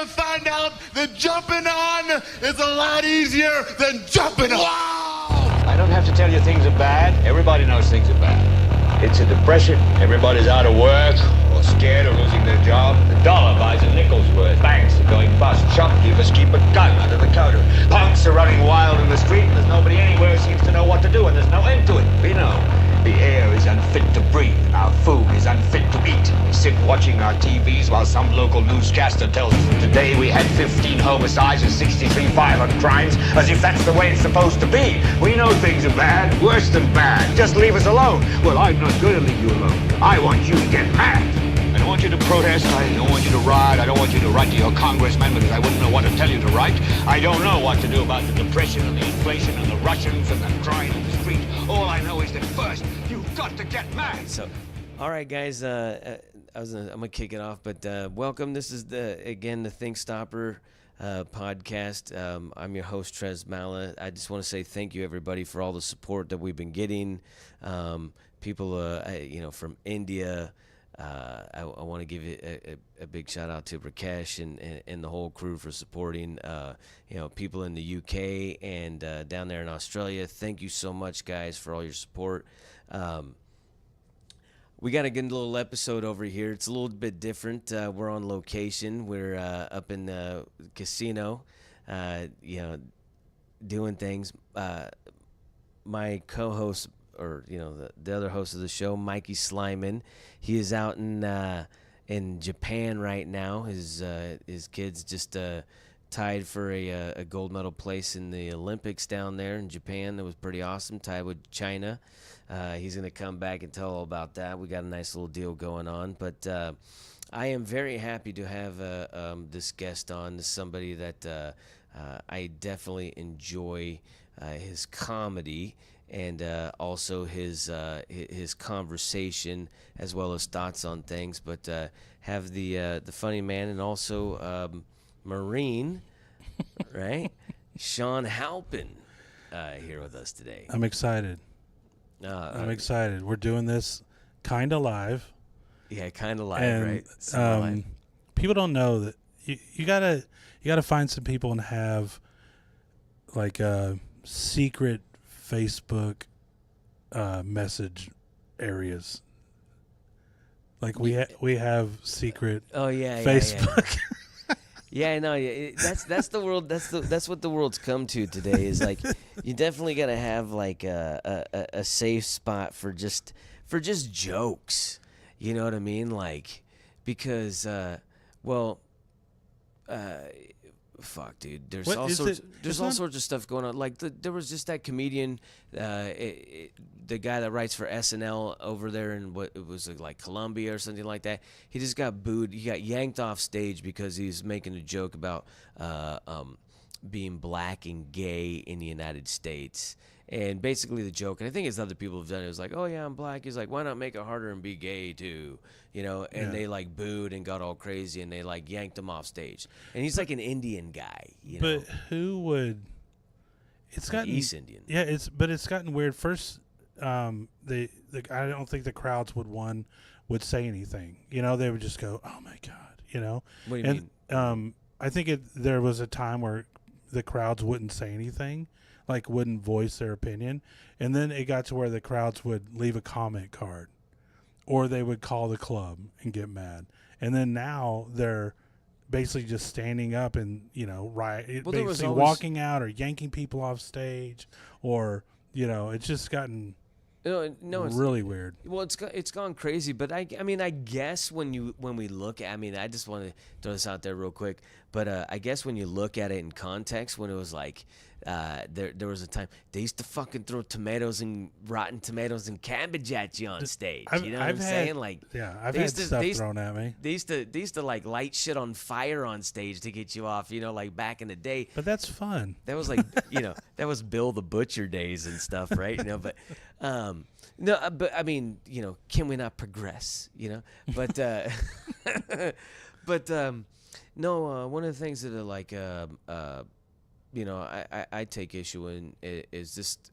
to find out that jumping on is a lot easier than jumping off. I don't have to tell you things are bad. Everybody knows things are bad. It's a depression. Everybody's out of work or scared of losing their job. The dollar buys a nickel's worth. Banks are going bust. Shopkeepers keep a gun under the counter. Punks are running wild in the street, and there's nobody anywhere who seems to know what to do, and there's no end to it. We know. The air is unfit to breathe. Our food is unfit to eat. We sit watching our TVs while some local newscaster tells us today we had 15 homicides and 63 violent crimes, as if that's the way it's supposed to be. We know things are bad, worse than bad. Just leave us alone. Well, I'm not going to leave you alone. I want you to get mad. I don't want you to protest. I don't want you to riot. I don't want you to write to your congressman because I wouldn't know what to tell you to write. I don't know what to do about the depression and the inflation and the Russians and the crime in the street. All I know is that first, you've got to get mad. So, all right, guys, I'm gonna kick it off, but welcome. This is the ThinkStopper podcast. I'm your host, Trez Mala. I just want to say thank you, everybody, for all the support that we've been getting. People, from India. I want to give a big shout out to Rakesh and the whole crew for supporting. People in the UK and down there in Australia. Thank you so much, guys, for all your support. We got a good little episode over here. It's a little bit different. We're on location. We're up in the casino, doing things. My co-host, or the other host of the show, Mikey Slyman, he is out in Japan right now. His kids just tied for a gold medal place in the Olympics down there in Japan. That was pretty awesome. Tied with China. He's going to come back and tell all about that. We got a nice little deal going on. But I am very happy to have this guest on. This is somebody that I definitely enjoy his comedy and also his conversation as well as thoughts on things. But have the funny man and also Marine, right? Shaun Halpin here with us today. I'm excited. I'm excited. We're doing this kind of live. Yeah, kind of live, and, right? Live. People don't know that you gotta find some people and have like secret Facebook message areas. Like we have secret. Oh yeah, Facebook. Yeah, no, that's the world. That's what the world's come to today. Is like you definitely gotta have like a safe spot for just jokes. You know what I mean? Like because fuck, dude. There's all sorts of stuff going on. Like there was just that comedian, the guy that writes for SNL over there in what it was like Colombia or something like that. He just got booed. He got yanked off stage because he's making a joke about being black and gay in the United States. And basically the joke, and I think it's other people have done it, was like, oh yeah, I'm black. He's like, why not make it harder and be gay too? And they like booed and got all crazy and they like yanked him off stage. And he's like an Indian guy, But who would? It's like gotten East Indian. Yeah, it's gotten weird. First, I don't think the crowds would say anything. They would just go, oh my god, What do you mean? I think there was a time where the crowds wouldn't say anything. Like wouldn't voice their opinion, and then it got to where the crowds would leave a comment card, or they would call the club and get mad. And then now they're basically just standing up and basically walking out or yanking people off stage, or it's just gotten really weird. Well, it's gone crazy, but I mean I guess when we look at, I just want to throw this out there real quick, but I guess when you look at it in context, when it was like there was a time they used to fucking throw rotten tomatoes and cabbage at you on stage. You know what I'm saying? Like, yeah, I've had stuff thrown at me. They used to like light shit on fire on stage to get you off. Like back in the day. But that's fun. That was like that was Bill the Butcher days and stuff, right? But no, but I mean, can we not progress? But no. One of the things that are like I take issue in is just,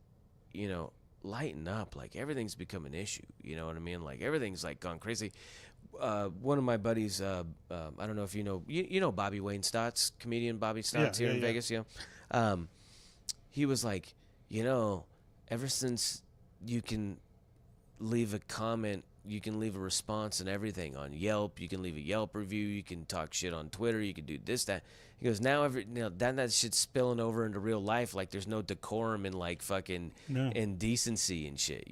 lighten up. Like everything's become an issue. You know what I mean? Like everything's like gone crazy. one of my buddies, I don't know if you know Bobby Wayne Stotts, comedian Bobby Stotts here in Vegas, he was like, ever since you can leave a comment, you can leave a response and everything on Yelp, you can leave a Yelp review, you can talk shit on Twitter, you can do this, that. He goes, now that shit's spilling over into real life, like there's no decorum and like fucking indecency and shit,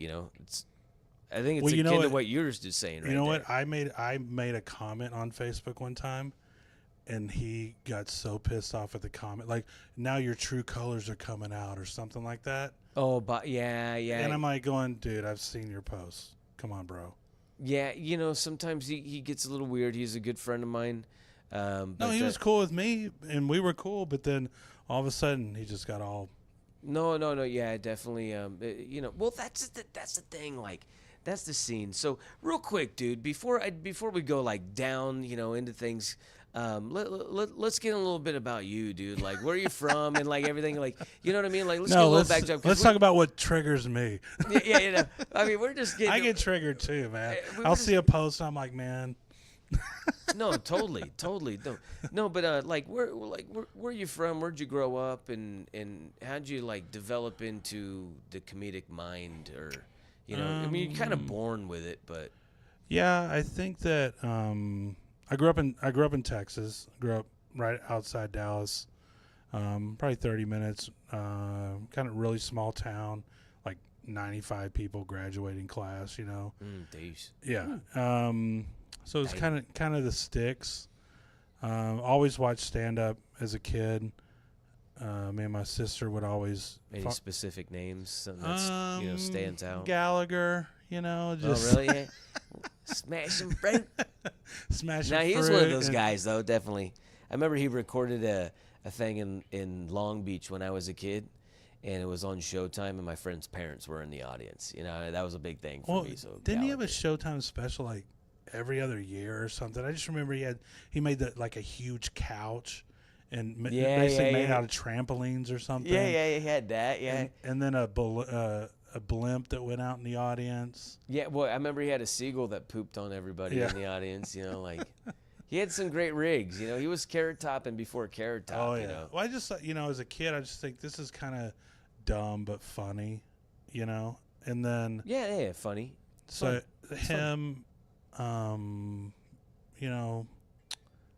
I think it's akin to what yours is saying right there. You know what? I made a comment on Facebook one time, and he got so pissed off at the comment. Like, now your true colors are coming out or something like that. Oh, but yeah. And I'm like going, dude, I've seen your posts. Come on, bro. Yeah, sometimes he gets a little weird. He's a good friend of mine. No, he was cool with me, and we were cool, but then all of a sudden he just got all... No, yeah, definitely. Well, that's the thing, like... That's the scene. So real quick, dude, before we go like down, into things, let's get a little bit about you, dude. Like, where are you from and like everything, like, you know what I mean? Like, let's get a little backdrop. Let's talk about what triggers me. Yeah. I mean, we're just getting. I get triggered too, man. I'll see a post, and I'm like, man. No, totally. No, but like, where are you from? Where'd you grow up, and how'd you like develop into the comedic mind, or? I mean, you're kind of born with it, but yeah, I think that I grew up in Texas. Grew up right outside Dallas, probably 30 minutes. Kind of really small town, like 95 people graduating class. Days. Yeah. So it's kind of the sticks. Always watched stand up as a kid. Me and my sister would always... Any specific names? Something that stands out? Gallagher, just... Oh, really? Yeah. Smashing fruit. Smashing fruit. Now, he was fruit one of those guys, though, definitely. I remember he recorded a thing in Long Beach when I was a kid, and it was on Showtime, and my friend's parents were in the audience. That was a big thing for me. So didn't he have a Showtime special, like, every other year or something? I just remember he made a huge couch... And basically made out of trampolines or something. Yeah, he had that, And then a blimp that went out in the audience. Yeah, well, I remember he had a seagull that pooped on everybody in the audience, like... He had some great rigs, he was Carrot Top and before Carrot Top, Oh, yeah. Well, I just, as a kid, I just think this is kind of dumb but funny, And then... Yeah, funny. So him,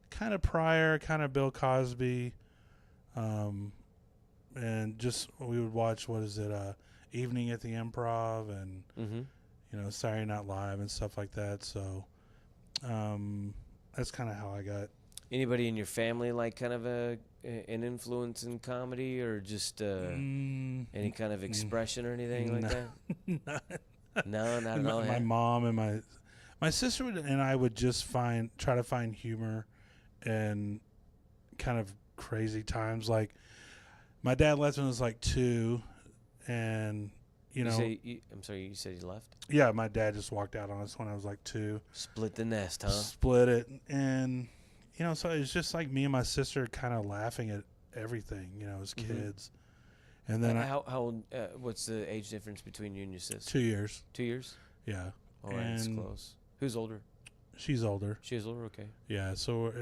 kind of Pryor, kind of Bill Cosby, and just we would watch Evening at the Improv and Saturday Night Live and stuff like that. So that's kind of how I got. Anybody in your family like kind of an influence in comedy, or just any kind of expression or anything like that? No, not at all. My mom and my sister and I would just try to find humor and kind of crazy times. Like, my dad left when I was like 2, and I'm sorry, you said he left? Yeah, my dad just walked out on us when I was like 2. Split the nest, huh? Split it, and so it was just like me and my sister kind of laughing at everything, as kids. And then how old? What's the age difference between you and your sister? 2 years. 2 years? Yeah. All right, it's close. Who's older? She's older. She's older, okay. Yeah, so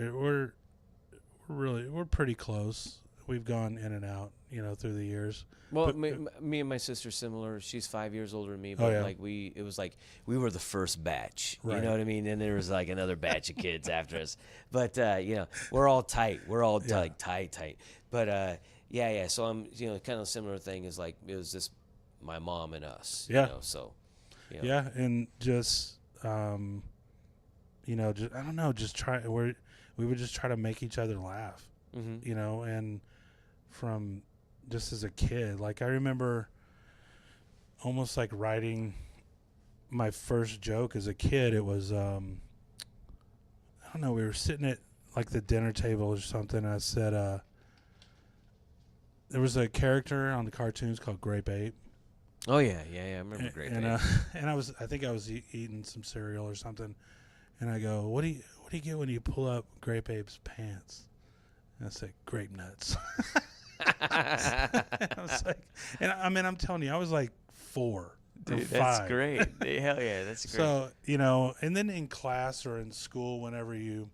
we're pretty close. We've gone in and out, through the years. Well, me and my sister similar. She's 5 years older than me, but it was like we were the first batch. Right. You know what I mean? And there was like another batch of kids after us. But we're all tight. We're all like tight. But yeah. So I'm kind of similar thing is like it was just my mom and us. Yeah. Yeah, and just just I don't know, we would just try to make each other laugh, and from just as a kid, like I remember almost like writing my first joke as a kid. It was I don't know, we were sitting at like the dinner table or something, and I said there was a character on the cartoons called Grape Ape. Oh yeah, I remember Grape Ape. And I think I was eating some cereal or something. And I go, what do you get when you pull up Grape Ape's pants? And I said, grape nuts. I was like, and I mean, I'm telling you, I was like 4 Dude, or that's 5. great. Hell yeah, that's great. So, and then in class or in school, whenever you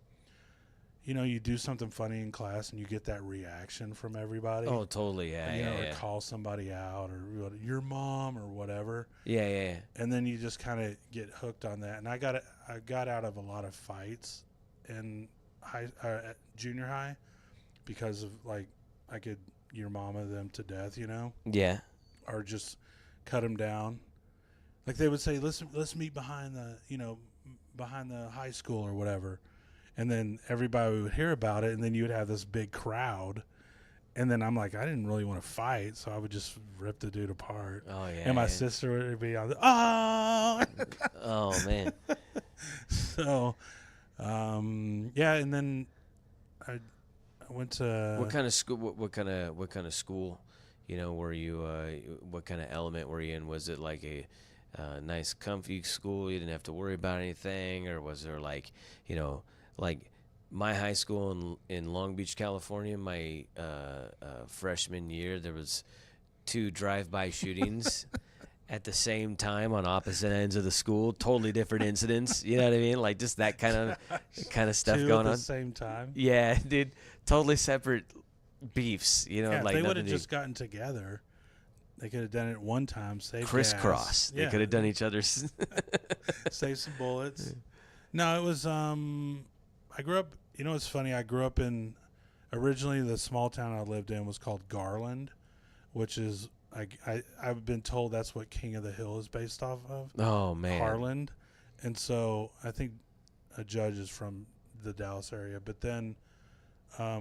do something funny in class and you get that reaction from everybody. Oh, totally. Yeah, or yeah. call somebody out or your mom or whatever. Yeah. And then you just kind of get hooked on that. And I got out of a lot of fights in at junior high because of like I could your mama them to death, Yeah. or just cut them down. Like they would say, let's meet behind the high school or whatever. And then everybody would hear about it, and then you would have this big crowd. And then I'm like, I didn't really want to fight, so I would just rip the dude apart. Oh, yeah. And my sister would be on oh! Oh, man. So, yeah, and then I went to... What kind of school, what kind of school, were you, what kind of element were you in? Was it like a nice, comfy school? You didn't have to worry about anything? Or was there like, like my high school in Long Beach, California, my freshman year, there was 2 drive-by shootings at the same time on opposite ends of the school. Totally different incidents. You know what I mean? Like just that kind of stuff 2 going at on. the same time? Yeah, dude. Totally separate beefs. Yeah, like if they would have nothing just gotten together, they could have done it one time, saved crisscross. gas. They could have done each other's. Save some bullets. No, it was I grew up, it's funny, I grew up in originally the small town I lived in was called Garland, which is I've been told that's what King of the Hill is based off of. Oh man. Harland. And so I think a judge is from the Dallas area, but then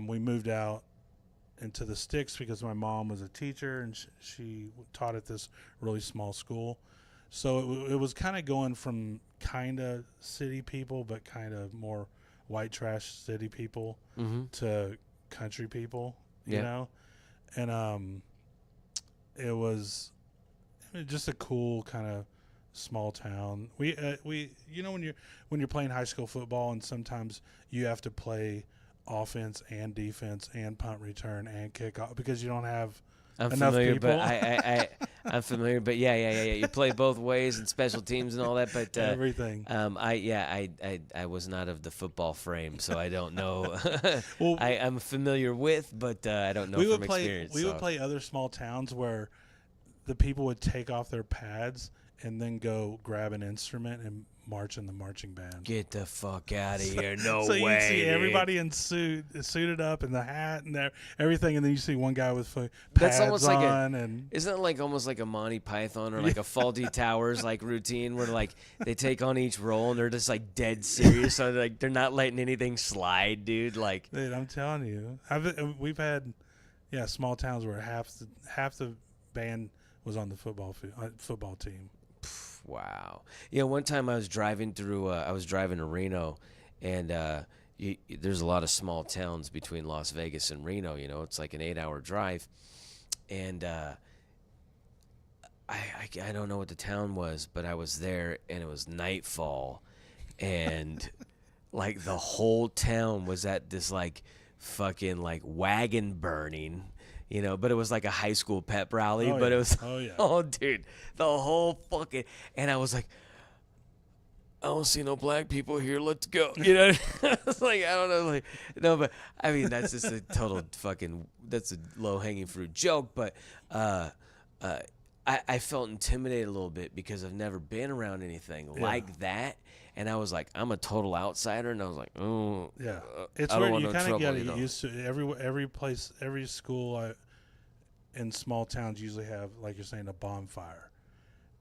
we moved out into the sticks because my mom was a teacher and she taught at this really small school. So it was kind of going from kind of city people, but kind of more white trash city people to country people, you know? And it was just a cool kind of small town. We when you're playing high school football and sometimes you have to play offense and defense and punt return and kickoff because you don't have I'm enough familiar, people. but I'm familiar, but yeah. You play both ways and special teams and all that, but everything. I was not of the football frame, so I don't know. Well, I'm familiar with, but I don't know from experience. We would play other small towns where the people would take off their pads and then go grab an instrument and march in the marching band. Get the fuck out of here! No so way! you see dude. everybody in suited up in the hat and everything, and then you see one guy with pads That's almost like on. Isn't it like almost like a Monty Python or like a Faulty Towers like routine where like they take on each role and they're just like dead serious, so they're not letting anything slide, dude. Like, dude, I'm telling you, we've had small towns where half the band was on the football team. Wow. One time I was driving to Reno, and there's a lot of small towns between Las Vegas and Reno. It's like an 8-hour drive, and I don't know what the town was, but I was there, and it was nightfall, and like the whole town was at this like fucking like wagon burning. But it was like a high school pep rally. It was, dude, the whole fucking, and I was like, I don't see no black people here. Let's go. I was like, I don't know. Like, no, but I mean, that's just a total fucking, that's a low hanging fruit joke. But I felt intimidated a little bit because I've never been around anything like that. And I was like, I'm a total outsider, and I was like, oh, yeah. It's I don't weird. want You no kind of trouble, get used to every place, every school in small towns usually have, like you're saying, a bonfire,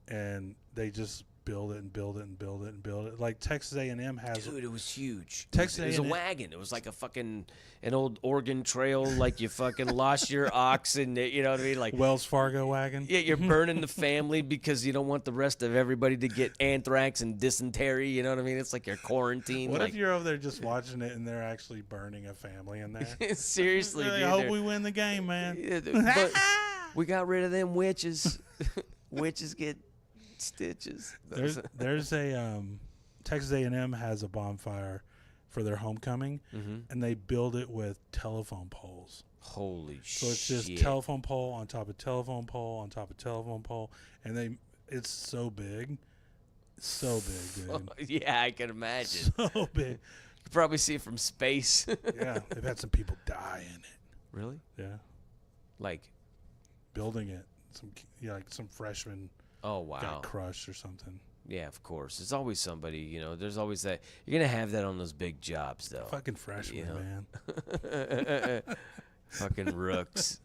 and they just build it and build it and build it and build it. Like Texas A&M has. Dude, it was huge. Texas it was a wagon. It was like an old Oregon Trail, like you fucking lost your ox, and you know what I mean, like Wells Fargo wagon. Yeah, you're burning the family because you don't want the rest of everybody to get anthrax and dysentery. You know what I mean? It's like you're quarantined. What if you're over there just watching it and they're actually burning a family in there? Seriously, dude. I hope we win the game, man. Yeah, but we got rid of them witches. Witches get stitches. There's a Texas A&M has a bonfire for their homecoming, and they build it with telephone poles. Holy shit! So it's just telephone pole on top of telephone pole on top of telephone pole, and It's so big. So big, dude. Yeah, I can imagine. So big. You probably see it from space. Yeah, they've had some people die in it. Really? Yeah. Like, building it. Like some freshman oh, wow. got crushed or something. Yeah, of course. There's always somebody, you know, there's always that. You're going to have that on those big jobs, though. Fucking freshman, man. Fucking rooks.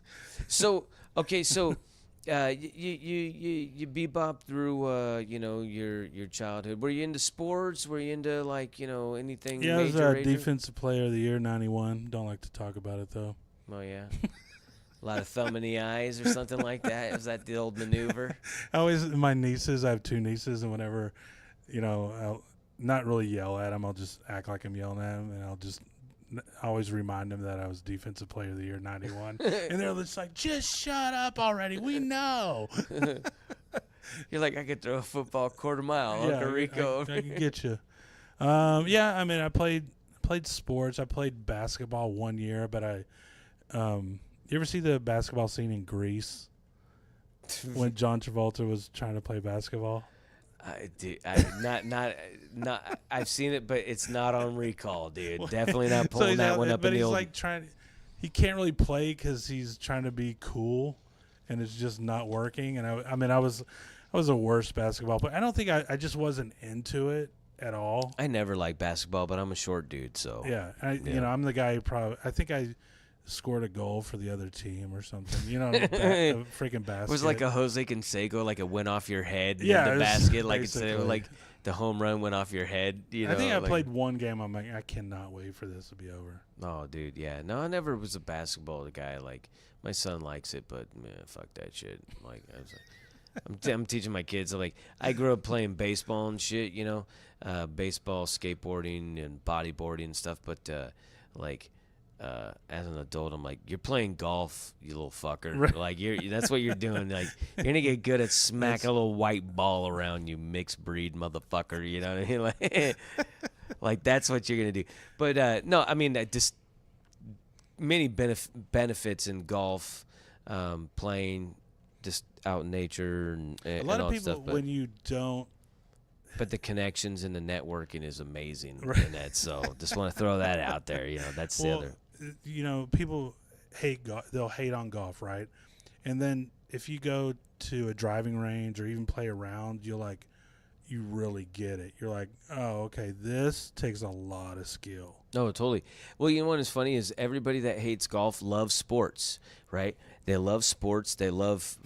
So, okay, so you bebop through, you know, your childhood. Were you into sports? Were you into, like, you know, anything Yeah, major? I was Defensive Player of the Year, 91. Don't like to talk about it, though. Oh, yeah. A lot of thumb in the eyes or something like that. Was that the old maneuver? My nieces, I have 2 nieces, and whenever, you know, I'll not really yell at them, I'll just act like I'm yelling at them, and I'll just always remind them that I was Defensive Player of the Year, 91. And they're just like, just shut up already. We know. You're like, I could throw a football quarter mile. Yeah, Uncle Rico. I can get you. Yeah, I mean, I played sports. I played basketball 1 year, but you ever see the basketball scene in Grease when John Travolta was trying to play basketball? I've seen it, but it's not on recall, dude. Definitely not pulling that one up but in the he's old. Like he can't really play because he's trying to be cool, and it's just not working. And I was a worse basketball player. I don't think I just wasn't into it at all. I never liked basketball, but I'm a short dude, so yeah. You know, I'm the guy who I think I scored a goal for the other team or something. You know, a freaking basket. It was like a Jose Canseco, like it went off your head. Yeah, the basket, like basically. it's like the home run went off your head. You know, I think I played one game. I'm like, I cannot wait for this to be over. Oh, dude, yeah. No, I never was a basketball guy. Like, my son likes it, but man, fuck that shit. Like, I was like, I'm teaching my kids. Like, I grew up playing baseball and shit. You know, baseball, skateboarding, and bodyboarding and stuff. But as an adult, I'm like, you're playing golf, you little fucker. Right. Like, that's what you're doing. Like, you're gonna get good at smacking a little white ball around, you mixed breed motherfucker. You know what I mean? Like, like that's what you're gonna do. But no, I mean, just many benefits in golf, playing just out in nature and a lot of people stuff, when you don't. But the connections and the networking is amazing Right. in that. So just want to throw that out there. You know, that's the other. You know, people hate golf. They'll hate on golf, right? And then if you go to a driving range or even play around, you really get it. You're like, oh, okay, this takes a lot of skill. No, totally. Well, you know what is funny is everybody that hates golf loves sports, right? They love sports. They love,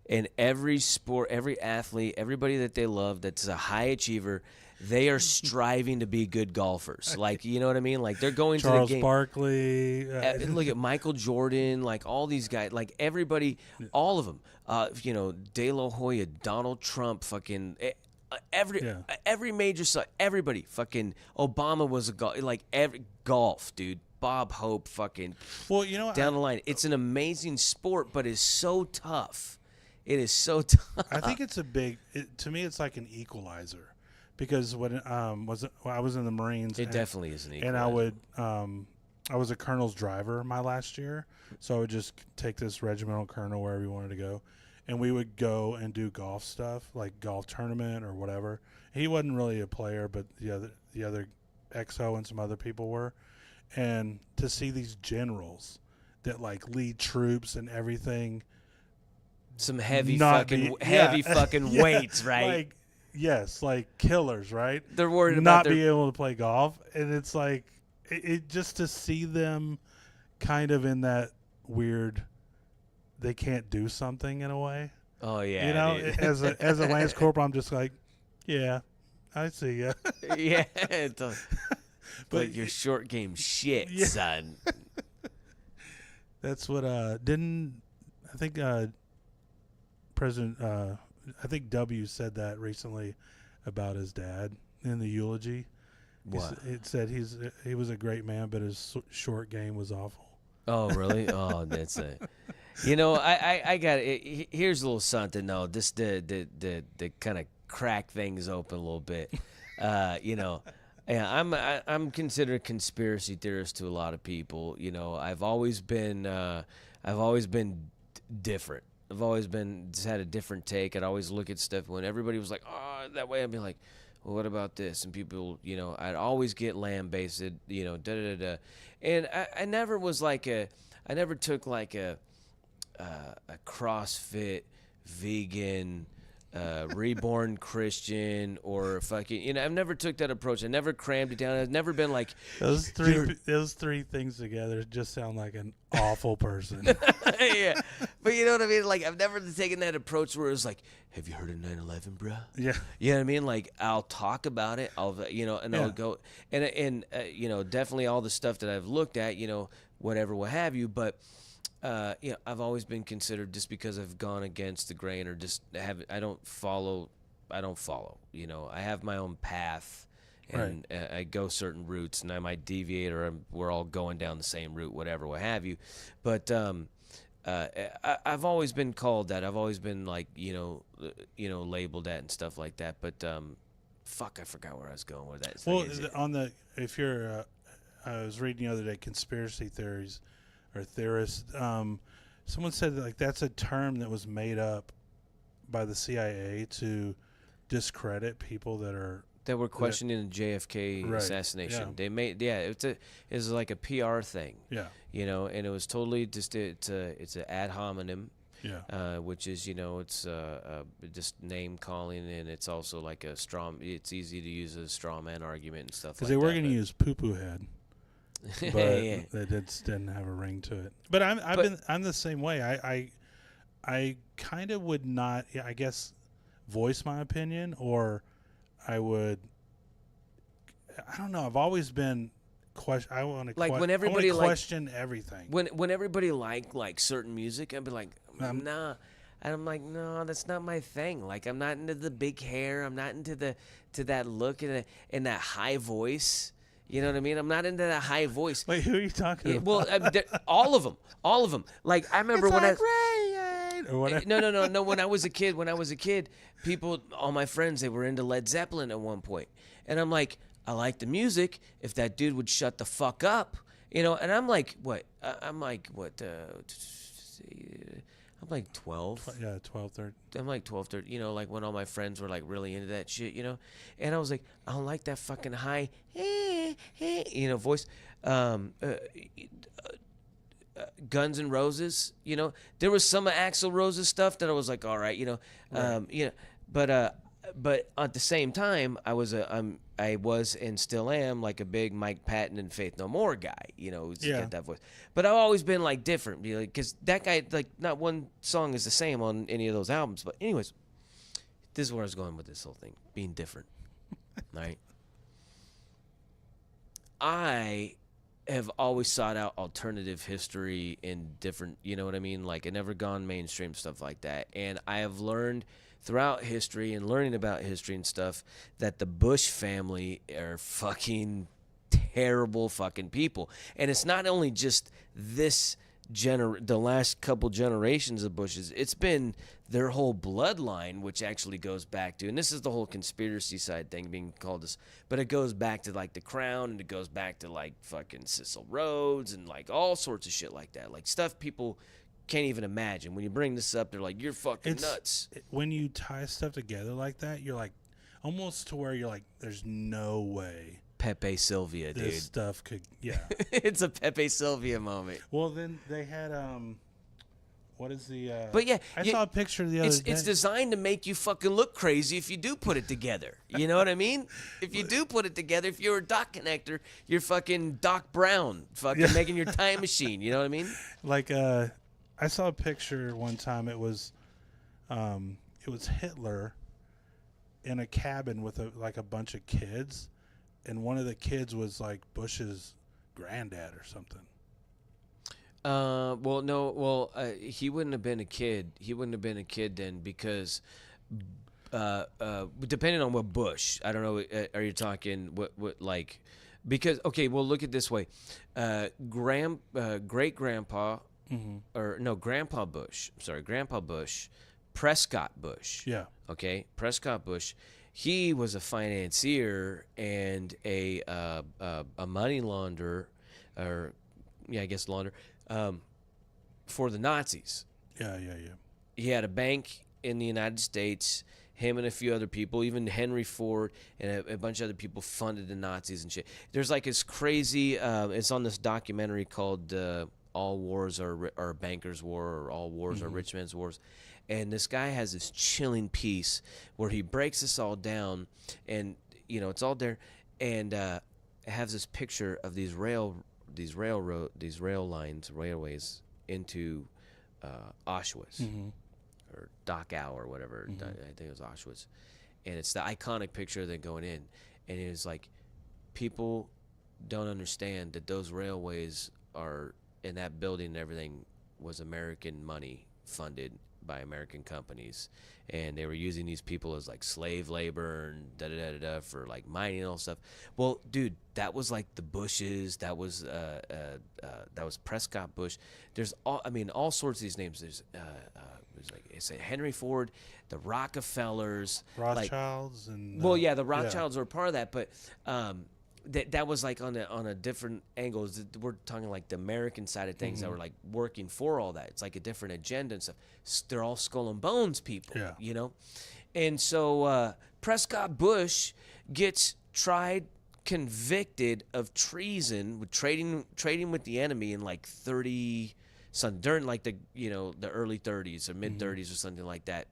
and every sport, every athlete, everybody that they love that's a high achiever, they are striving to be good golfers. Like, you know what I mean? Like, they're going Charles to the game. Barkley. Look at Michael Jordan, like all these guys, like everybody, all of them. You know, De La Hoya, Donald Trump, fucking every major site, everybody, fucking Obama was a golf, like every golf, dude. Bob Hope, fucking. Well, you know, down the line, it's an amazing sport, but it's so tough. It is so tough. I think it's to me, it's like an equalizer. Because when I was in the Marines, it definitely is an equalizer. And I was a colonel's driver my last year, so I would just take this regimental colonel wherever he wanted to go, and we would go and do golf stuff, like golf tournament or whatever. He wasn't really a player, but the other XO and some other people were, and to see these generals that like lead troops and everything, some heavy fucking weights, right? Like, yes, like killers, right? They're worried not about being able to play golf, and it's like it just to see them kind of in that weird, they can't do something in a way. Oh yeah, you know, dude. as a Lance Corporal, I'm just like, yeah, I see ya. Yeah, but your short game shit, yeah. son. That's what didn't I think President I think W said that recently about his dad in the eulogy. What? It said he was a great man, but his short game was awful. Oh, really? Oh, that's it. You know, I got it. Here's a little something, though, just to kind of crack things open a little bit. You know, yeah, I'm considered a conspiracy theorist to a lot of people. You know, I've always been different. I've always been just had a different take. I'd always look at stuff when everybody was like, "Oh, that way," I'd be like, "Well, what about this?" And people, I'd always get lambasted, da da da. And I never was like I never took like a CrossFit vegan. Reborn Christian or fucking, I've never took that approach. I never crammed it down. I've never been like those three things together just sound like an awful person. yeah, but you know what I mean. Like I've never taken that approach where it's like, have you heard of 9/11, bro? Yeah, you know what I mean. Like I'll talk about it. I'll I'll go and definitely all the stuff that I've looked at, whatever, what have you, but. I've always been considered just because I've gone against the grain or just I don't follow. I have my own path, and I go certain routes, and I might deviate, or we're all going down the same route, whatever, what have you. But I've always been called that. I've always been like labeled that and stuff like that. But fuck, I forgot where I was going with that. Well, if you're, I was reading the other day conspiracy theories. Or theorists. Someone said that, that's a term that was made up by the CIA to discredit people that were questioning the JFK assassination. Yeah. They made it's like a PR thing. Yeah. And it was totally just it's an ad hominem. Yeah. Which is it's just name calling, and it's also like a it's easy to use a straw man argument and stuff. Because they were going to use poo poo head. But they didn't have a ring to it. But I'm the same way. I kind of would not, I guess, voice my opinion, or I would. I don't know. I've always been I want to when everybody question everything. When everybody like certain music, I'd be like, nah. And I'm like, no, that's not my thing. Like, I'm not into the big hair. I'm not into that look and that high voice. You know what I mean? I'm not into that high voice. Wait, who are you talking about? Well, all of them. Like I remember when No. When I was a kid, people, all my friends, they were into Led Zeppelin at one point, and I'm like, I like the music. If that dude would shut the fuck up, And I'm like, what? I'm like 12. Yeah, 12, 13. I'm like 12, 13, like when all my friends were like really into that shit, and I was like, I don't like that fucking high, voice. Guns N' Roses, there was some of Axl Rose's stuff that I was like, all right, but at the same time, I was and still am like a big Mike Patton and Faith No More guy, who's got that voice. But I've always been like different, because that guy, like, not one song is the same on any of those albums. But anyways, this is where I was going with this whole thing, being different, right? I have always sought out alternative history in different, you know what I mean? Like, I never gone mainstream, stuff like that. And I have learned throughout history and learning about history and stuff that the Bush family are fucking terrible fucking people. And it's not only just the last couple generations of Bushes, it's been their whole bloodline, which actually goes back to, and this is the whole conspiracy side thing being called this, but it goes back to like the Crown, and it goes back to like fucking Cecil Rhodes and like all sorts of shit like that, like stuff people can't even imagine. When you bring this up, they're like, you're fucking nuts. When you tie stuff together like that, you're like, almost to where you're like, there's no way Pepe Sylvia, dude. This stuff could, yeah. It's a Pepe Sylvia moment. Well, then they had, what is the, but yeah, I saw a picture the other day. It's designed to make you fucking look crazy if you do put it together. You know what I mean? If you do put it together, if you're a Doc connector, you're fucking Doc Brown, fucking making your time machine. You know what I mean? Like, I saw a picture one time. It was Hitler in a cabin with a bunch of kids, and one of the kids was like Bush's granddad or something. He wouldn't have been a kid. He wouldn't have been a kid then, because depending on what Bush, I don't know. Are you talking what like? Because okay, well, look at it this way. Great grandpa. Mm-hmm. Or no, Grandpa Bush. Sorry, Grandpa Bush, Prescott Bush. Yeah. Okay, Prescott Bush. He was a financier and a money launderer, or I guess launder, for the Nazis. Yeah. he had a bank in the United States. Him and a few other people, even Henry Ford and a bunch of other people funded the Nazis and shit. There's like this crazy. It's on this documentary called "All Wars Are Bankers' War" or "All Wars Are Rich Men's Wars," and this guy has this chilling piece where he breaks this all down, and it's all there, and it has this picture of these railways into Auschwitz. Or Dachau or whatever. I think it was Auschwitz. And it's the iconic picture of them going in. And it was like, people don't understand that those railways are, in that building and everything, was American money funded by American companies. And they were using these people as like slave labor and da-da-da-da-da for like mining and all stuff. Well, dude, that was like the Bushes. That was Prescott Bush. There's all sorts of these names. There's it's Henry Ford, the Rockefellers, Rothschilds, and the Rothschilds were part of that, but that was like on a different angle. We're talking like the American side of things that were like working for all that. It's like a different agenda and stuff. They're all skull and bones people, and so Prescott Bush gets tried, convicted of treason with trading with the enemy in like during like the early 30s or mid 30s or something like that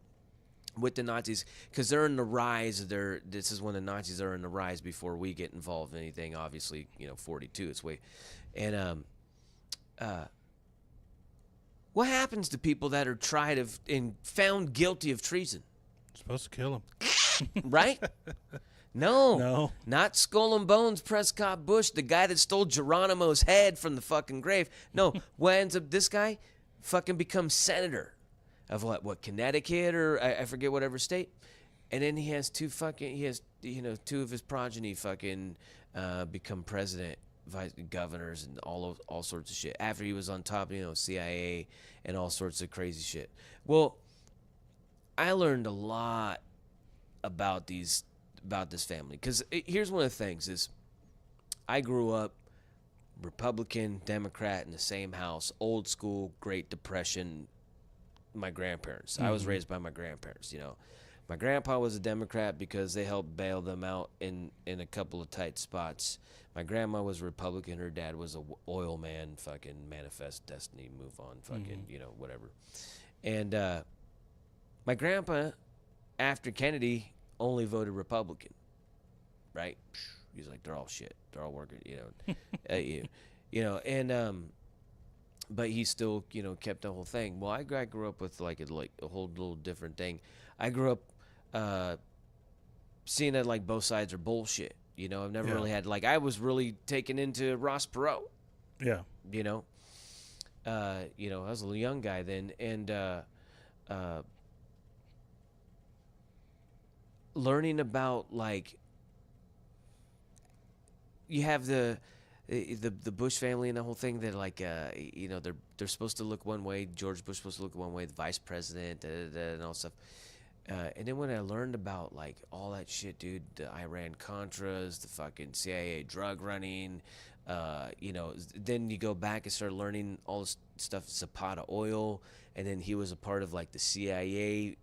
with the Nazis, because they're in the rise. This is when the Nazis are in the rise before we get involved in anything. Obviously, 42. It's way, and what happens to people that are tried and found guilty of treason? Supposed to kill them, right? No, No. not Skull and Bones Prescott Bush, the guy that stole Geronimo's head from the fucking grave. No, what ends up, this guy fucking becomes senator of what Connecticut or I forget whatever state, and then he has two of his progeny fucking become president, vice governors, and all sorts of shit after he was on top, CIA and all sorts of crazy shit. Well, I learned a lot about this family, because here's one of the things is, I grew up Republican, Democrat in the same house, old school, Great Depression. My grandparents. I was raised by my grandparents. My grandpa was a Democrat because they helped bail them out in a couple of tight spots. My grandma was Republican. Her dad was a oil man. Fucking manifest destiny, move on. Fucking whatever. And my grandpa, after Kennedy, only voted Republican, right? He's like, they're all shit. They're all working, and but he still, kept the whole thing. Well, I grew up with like a whole little different thing. I grew up seeing that like both sides are bullshit. I've never really had, like, I was really taken into Ross Perot. Yeah. I was a little young guy then, and learning about, like, you have the Bush family and the whole thing that, like, they're supposed to look one way. George Bush supposed to look one way. The vice president, and all stuff. And then when I learned about, like, all that shit, dude, the Iran Contras, the fucking CIA drug running, then you go back and start learning all this stuff, Zapata oil, and then he was a part of, like, the CIA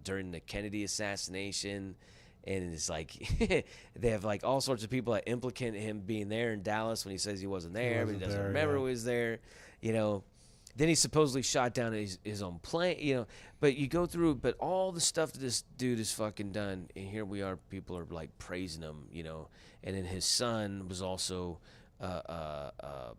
during the Kennedy assassination. And it's like they have like all sorts of people that implicate him being there in Dallas when he says he wasn't there, but he doesn't remember he was there. Then he supposedly shot down his own plane. But you go through, but all the stuff that this dude has fucking done, and here we are, people are like praising him. And then his son was also a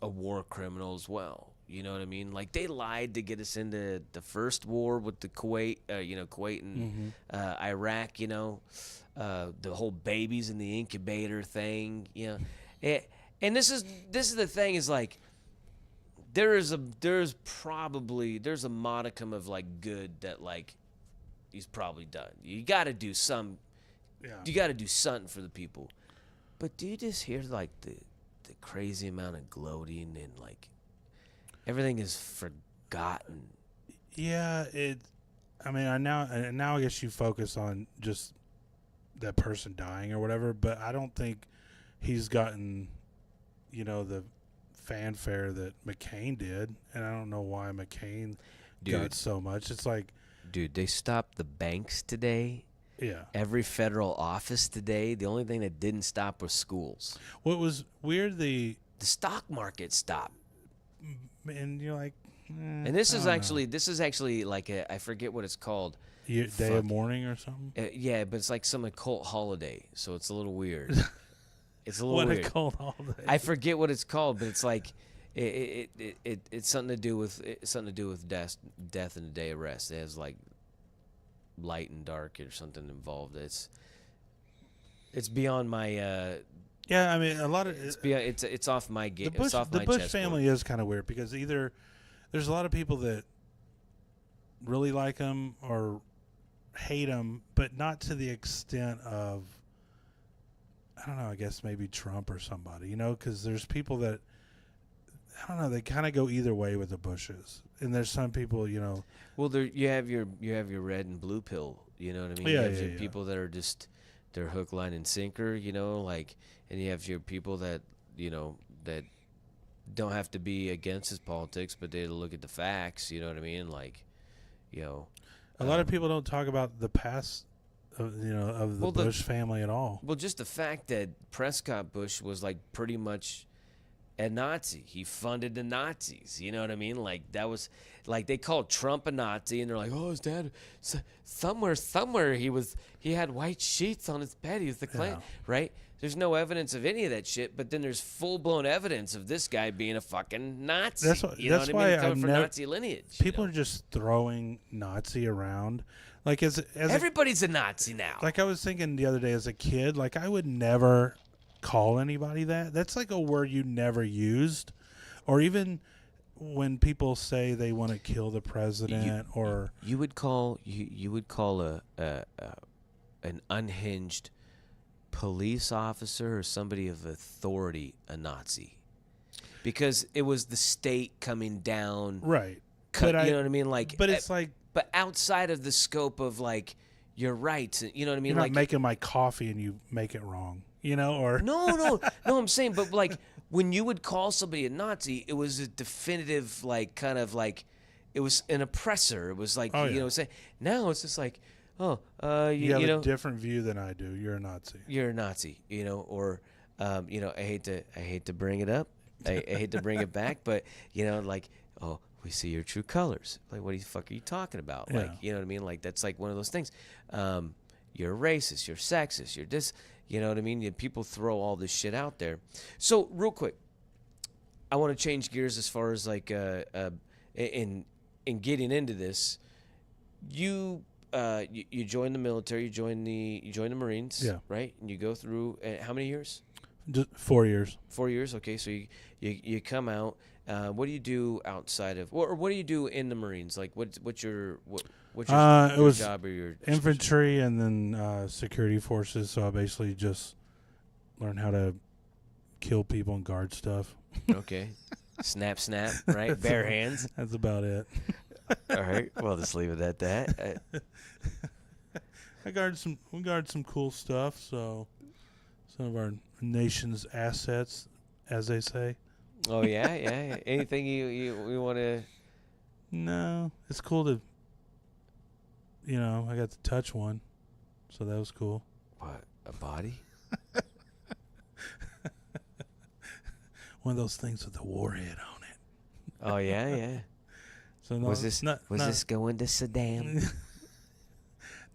war criminal as well. You know what I mean? Like, they lied to get us into the first war with the Kuwait, Kuwait and Iraq. The whole babies in the incubator thing. And this is the thing, is like, there's a modicum of like good that, like, he's probably done. You got to do some. Yeah. You got to do something for the people. But do you just hear like the crazy amount of gloating and like everything is forgotten? Yeah, now I guess you focus on just that person dying or whatever, but I don't think he's gotten, fanfare that McCain did, and I don't know why McCain got Dude. so much. It's like, Dude, they stopped the banks today. yeah. Every federal office today. The only thing that didn't stop was schools. What was weird, The stock market stopped. and you're like, And this is actually like I forget what it's called. day Fuck. of mourning or something. Yeah, but it's like some occult holiday, so it's a little weird. It's a little What weird. a cold holiday. I forget what it's called, but it's like it's something to do with death and the day of rest. It has like light and dark or something involved. It's beyond my Yeah, I mean, a lot of it's off my the it's off my Bush chessboard. family is kind of weird because either there's a lot of people that really like him or hate him, but not to the extent of, I don't know, I guess maybe Trump or somebody, because there's people that, I don't know, they kind of go either way with the Bushes, and there's some people, Well, you have your red and blue pill. You know what I mean? Yeah, you have yeah, your people that are just they're hook, line, and sinker. And you have your people that that don't have to be against his politics, but they look at the facts. You know what I mean? a lot of people don't talk about the past of the Bush family at all. Well, just the fact that Prescott Bush was like pretty much a Nazi. He funded the Nazis. You know what I mean? Like that was like they called Trump a Nazi, and they're like, "Oh, his dad somewhere he had white sheets on his bed. He was the Klan, right?" There's no evidence of any of that shit, but then there's full blown evidence of this guy being a fucking Nazi. That's why Coming from Nazi lineage. People are just throwing Nazi around, like as everybody's a Nazi now. like I was thinking the other day as a kid, like I would never call anybody that. That's like a word you never used, or even when people say they want to kill the president, you would call an unhinged police officer or somebody of authority a Nazi, because it was the state coming down, right? You know what I mean? Like, but it's like, but outside of the scope of like your rights, you know what I mean? You're not like making my coffee and you make it wrong, or no. I'm saying, but like when you would call somebody a Nazi, it was a definitive, like, kind of like it was an oppressor. It was like, say, now it's just like, you have a different view than I do. You're a Nazi. You're a Nazi, or I hate to bring it up. I hate to bring it back, but like, oh, we see your true colors. Like, what the fuck are you talking about? Yeah. Like, you know what I mean? Like, that's like one of those things. You're racist. You're sexist. You're this. You know what I mean? People throw all this shit out there. So, real quick, I want to change gears as far as like in getting into this. You join the military. You join the Marines. Yeah. Right. And you go through how many years? Just 4 years. 4 years. Okay. So you come out. What do you do outside of, or what do you do in the Marines? Like, what's your it was job or your infantry and then security forces. So I basically just learned how to kill people and guard stuff. Okay. Snap, right? Bare hands. That's about it. All right. Well, just leave it at that. We guard some cool stuff. So some of our nation's assets, as they say. Oh yeah. Anything you want to? No, it's cool to. I got to touch one, so that was cool. What, a body? One of those things with a warhead on it. Oh yeah. So no, was this going to Saddam?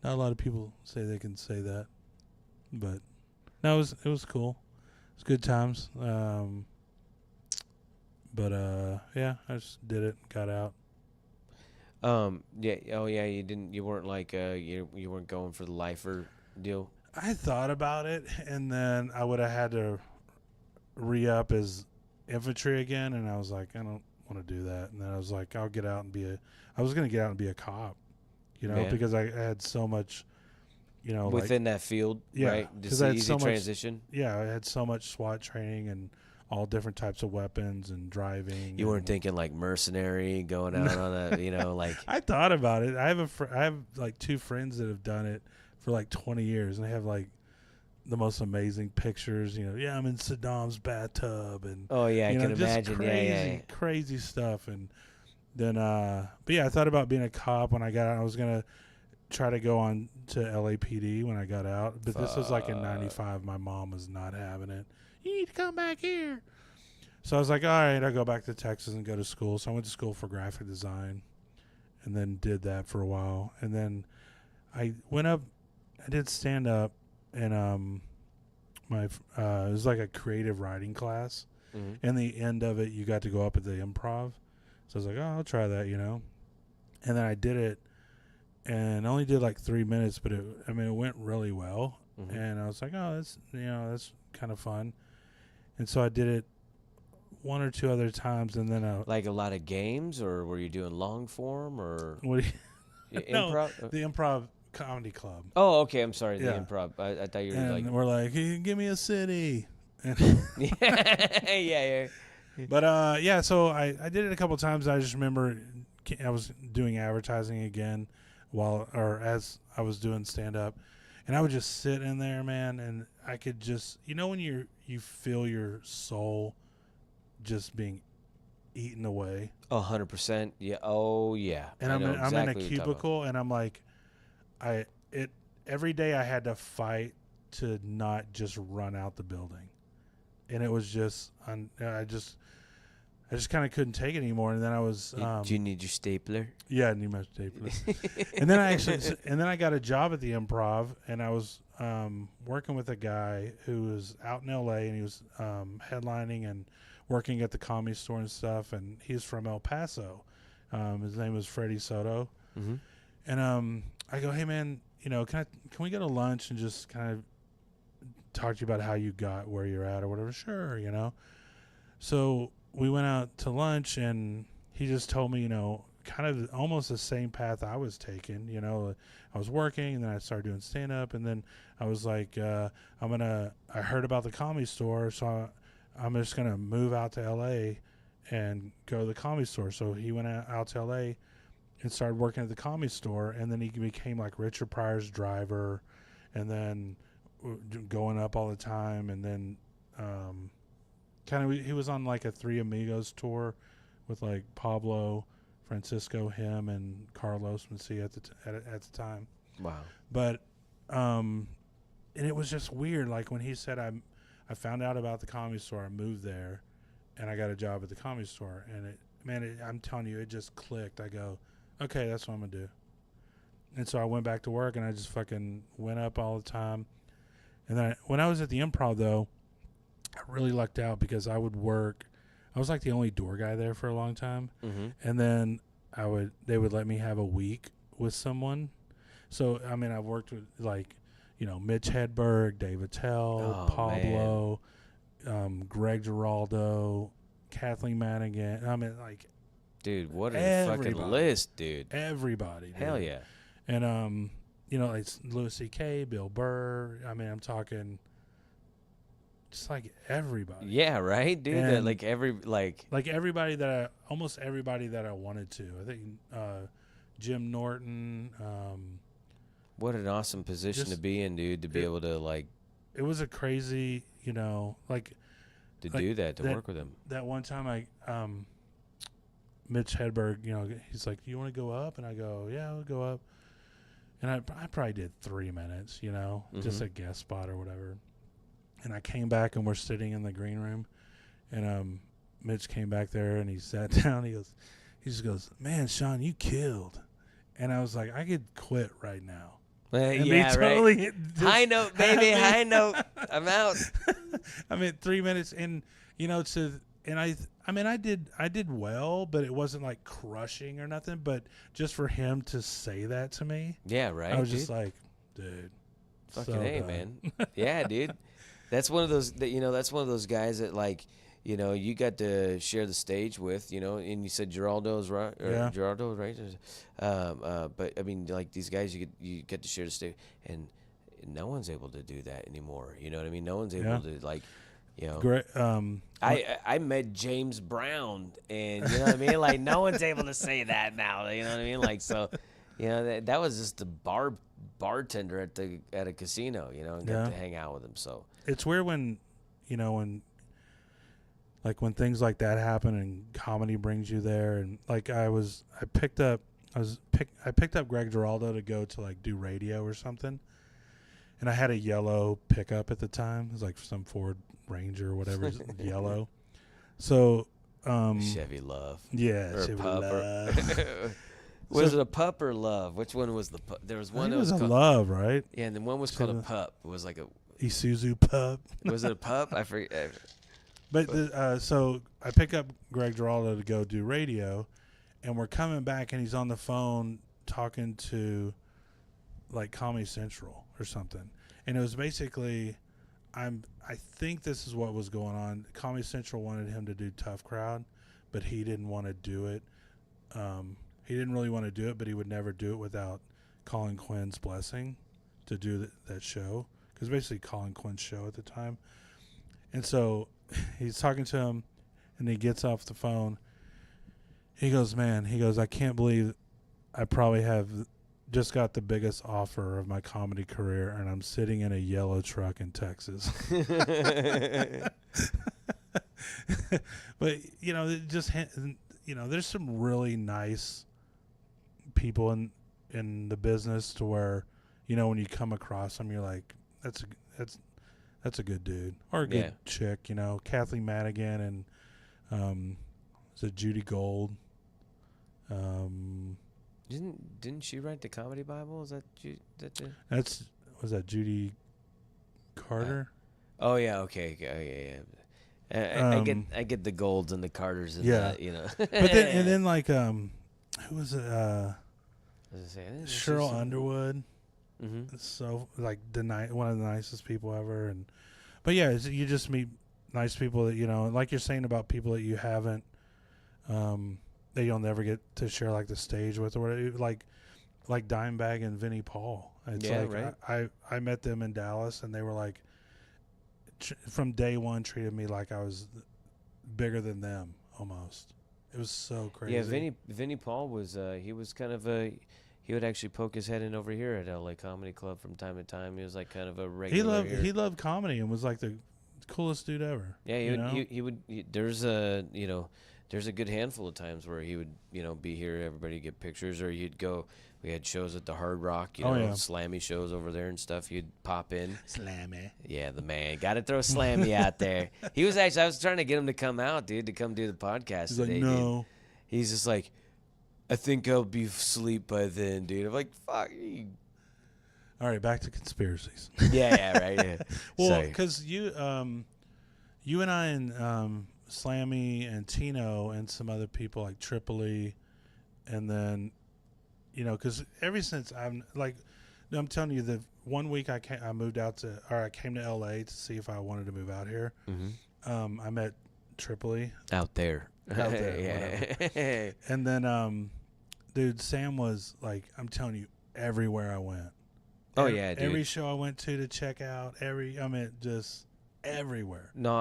Not a lot of people say they can say that, but no, it was cool. It was good times. But I just did it, got out. Yeah. Oh yeah. You weren't like you weren't going for the lifer deal. I thought about it, and then I would have had to re-up as infantry again, and I was like, I don't want to do that. And then I was like, I was going to get out and be a cop, because I had so much, within that field, yeah, right? Just I an had easy so much transition. Yeah, I had so much SWAT training and all different types of weapons and driving. You weren't thinking like mercenary, going out on a, like. I thought about it. I have like two friends that have done it for like 20 years, and they have like the most amazing pictures. Yeah, I'm in Saddam's bathtub, and Oh yeah, I can just imagine. crazy, crazy stuff. And then, but yeah, I thought about being a cop when I got out. I was gonna try to go on to LAPD when I got out, but this was like in '95. My mom was not having it. You need to come back here. So I was like, all right, I'll go back to Texas and go to school. So I went to school for graphic design, and then did that for a while. And then I went up. I did stand up, and it was like a creative writing class. Mm-hmm. And the end of it, you got to go up at the Improv. So I was like, oh, I'll try that, And then I did it, and only did like 3 minutes, but it went really well. Mm-hmm. And I was like, oh, that's kind of fun. And so I did it one or two other times, and then Like a lot of games, or were you doing long form, or what? improv? No, the Improv Comedy Club. Oh, okay. I'm sorry. The Yeah. improv. I thought you were And like. we're like, hey, give me a city. And yeah. But yeah, so I did it a couple times. I just remember I was doing advertising again as I was doing stand up, and I would just sit in there, man, and I could just when you feel your soul just being eaten away. 100%. Yeah. Oh yeah. And I'm in in a what you're talking cubicle, and I'm like, every day I had to fight to not just run out the building, and it was just I just kind of couldn't take it anymore. And then I was do you need your stapler? yeah, I need my stapler. And then I got a job at the Improv, and I was working with a guy who was out in LA, and he was headlining and working at the Comedy Store and stuff, and he's from El Paso. His name was Freddie Soto. Mm-hmm. And I go, hey man, can we go to lunch and just kind of talk to you about how you got where you're at or whatever? Sure, So we went out to lunch, and he just told me, kind of almost the same path I was taking. I was working, and then I started doing stand up, and then I was like, I heard about the Comedy Store, so I'm just gonna move out to LA and go to the Comedy Store. So he went out to LA and started working at the Comedy Store, and then he became like Richard Pryor's driver, and then going up all the time, and then he was on like a Three Amigos tour with like Pablo, Francisco, him, and Carlos Mencia at the time. Wow. But and it was just weird. Like when he said, I found out about the Comedy Store, I moved there, and I got a job at the Comedy Store, and I'm telling you, it just clicked. I go, okay, that's what I'm gonna do. And so I went back to work, and I just fucking went up all the time. And then when I was at the Improv, though, I really lucked out because I would work. I was like the only door guy there for a long time. Mm-hmm. And then they would let me have a week with someone. So, I've worked with like, Mitch Hedberg, Dave Attell, Pablo, Greg Giraldo, Kathleen Madigan. Dude, what a fucking list, dude. Everybody. Dude. Hell yeah. And, it's Louis C.K., Bill Burr. I'm talking just like everybody. Yeah, right, dude. And Everybody almost everybody that I wanted to. I think Jim Norton. What an awesome position to be in, dude. To be able to it was a crazy, do that, to work with him. That one time Mitch Hedberg, he's like, "Do you want to go up?" And I go, "Yeah, I'll go up." And I probably did 3 minutes, just a guest spot or whatever. And I came back, and we're sitting in the green room, and Mitch came back there, and he sat down. He just goes, "Man, Shaun, you killed." And I was like, I could quit right now. Yeah, right. High note, baby, high note. I'm out. 3 minutes, and I did well, but it wasn't like crushing or nothing. But just for him to say that to me, yeah, right. I was just like, dude, fucking A, man. Yeah, dude. That's one of those that's one of those guys that you got to share the stage with, and you said Geraldo's right, or yeah. Geraldo, right? But these guys, you get to share the stage, and no one's able to do that anymore. You know what I mean? No one's able to Great. I met James Brown, and you know what I mean? No one's able to say that now. You know what I mean? So, that was just the bar bartender at a casino, you know, and got to hang out with him. So it's weird when, you know, when things like that happen and comedy brings you there. And like I picked up Greg Giraldo to go to like do radio or something. And I had a yellow pickup at the time. It was like some Ford Ranger or whatever, yellow. So Chevy Love. Yeah, or Chevy Pup Love. Was it a Pup or Love? Which one was the Pup? There was one I think that it was a called Love, right? Yeah, and then one was called a Pup. It was like a Isuzu Pup. Was it a Pup? I forget. But so I pick up Greg Giraldo to go do radio, and we're coming back, and he's on the phone talking to like Comedy Central or something, and it was basically, I think this is what was going on. Comedy Central wanted him to do Tough Crowd, but he didn't want to do it. He didn't really want to do it, but he would never do it without Colin Quinn's blessing to do that show, because basically Colin Quinn's show at the time. And so he's talking to him, and he gets off the phone. He goes, man, I can't believe I probably have just got the biggest offer of my comedy career, and I'm sitting in a yellow truck in Texas. But, you know, there's some really nice people in the business to where, you know, when you come across them, you're like, that's a good dude or a good chick, you know. Kathleen Madigan and is it Judy Gold? Didn't she write the Comedy Bible? Is that was that Judy Carter? Oh yeah, okay, yeah. I get the Golds and the Carters and that, you know. But then like who was it? Cheryl Underwood. Mm-hmm. So like one of the nicest people ever, but yeah, you just meet nice people that, you know, like you're saying about people that you haven't, that you'll never get to share like the stage with, or whatever, like Dimebag and Vinnie Paul. It's right. I met them in Dallas, and they were like, from day one, treated me like I was bigger than them almost. It was so crazy. Yeah, Vinnie Paul was he was kind of he would actually poke his head in over here at LA Comedy Club from time to time. He was like kind of a regular. He loved comedy and was like the coolest dude ever. Yeah, there's a good handful of times where he would, you know, be here, everybody get pictures, or you'd go. We had shows at the Hard Rock, Slammy shows over there and stuff. You'd pop in. Slammy. Yeah, the man. Got to throw Slammy out there. He was actually, I was trying to get him to come out, dude, to come do the podcast He's today. Like, no. Dude. He's just like, I think I'll be asleep by then, dude. I'm like, fuck. All right, back to conspiracies. Yeah, right. Yeah. Well, because you and I and Slammy and Tino and some other people like Tripoli, and then, you know, because ever since I'm telling you, the 1 week I came to LA to see if I wanted to move out here. Mm-hmm. I met Tripoli out there. Yeah. And then, dude, Sam was like, I'm telling you, everywhere I went. Oh yeah, dude. Every show I went to check out. Just everywhere. No,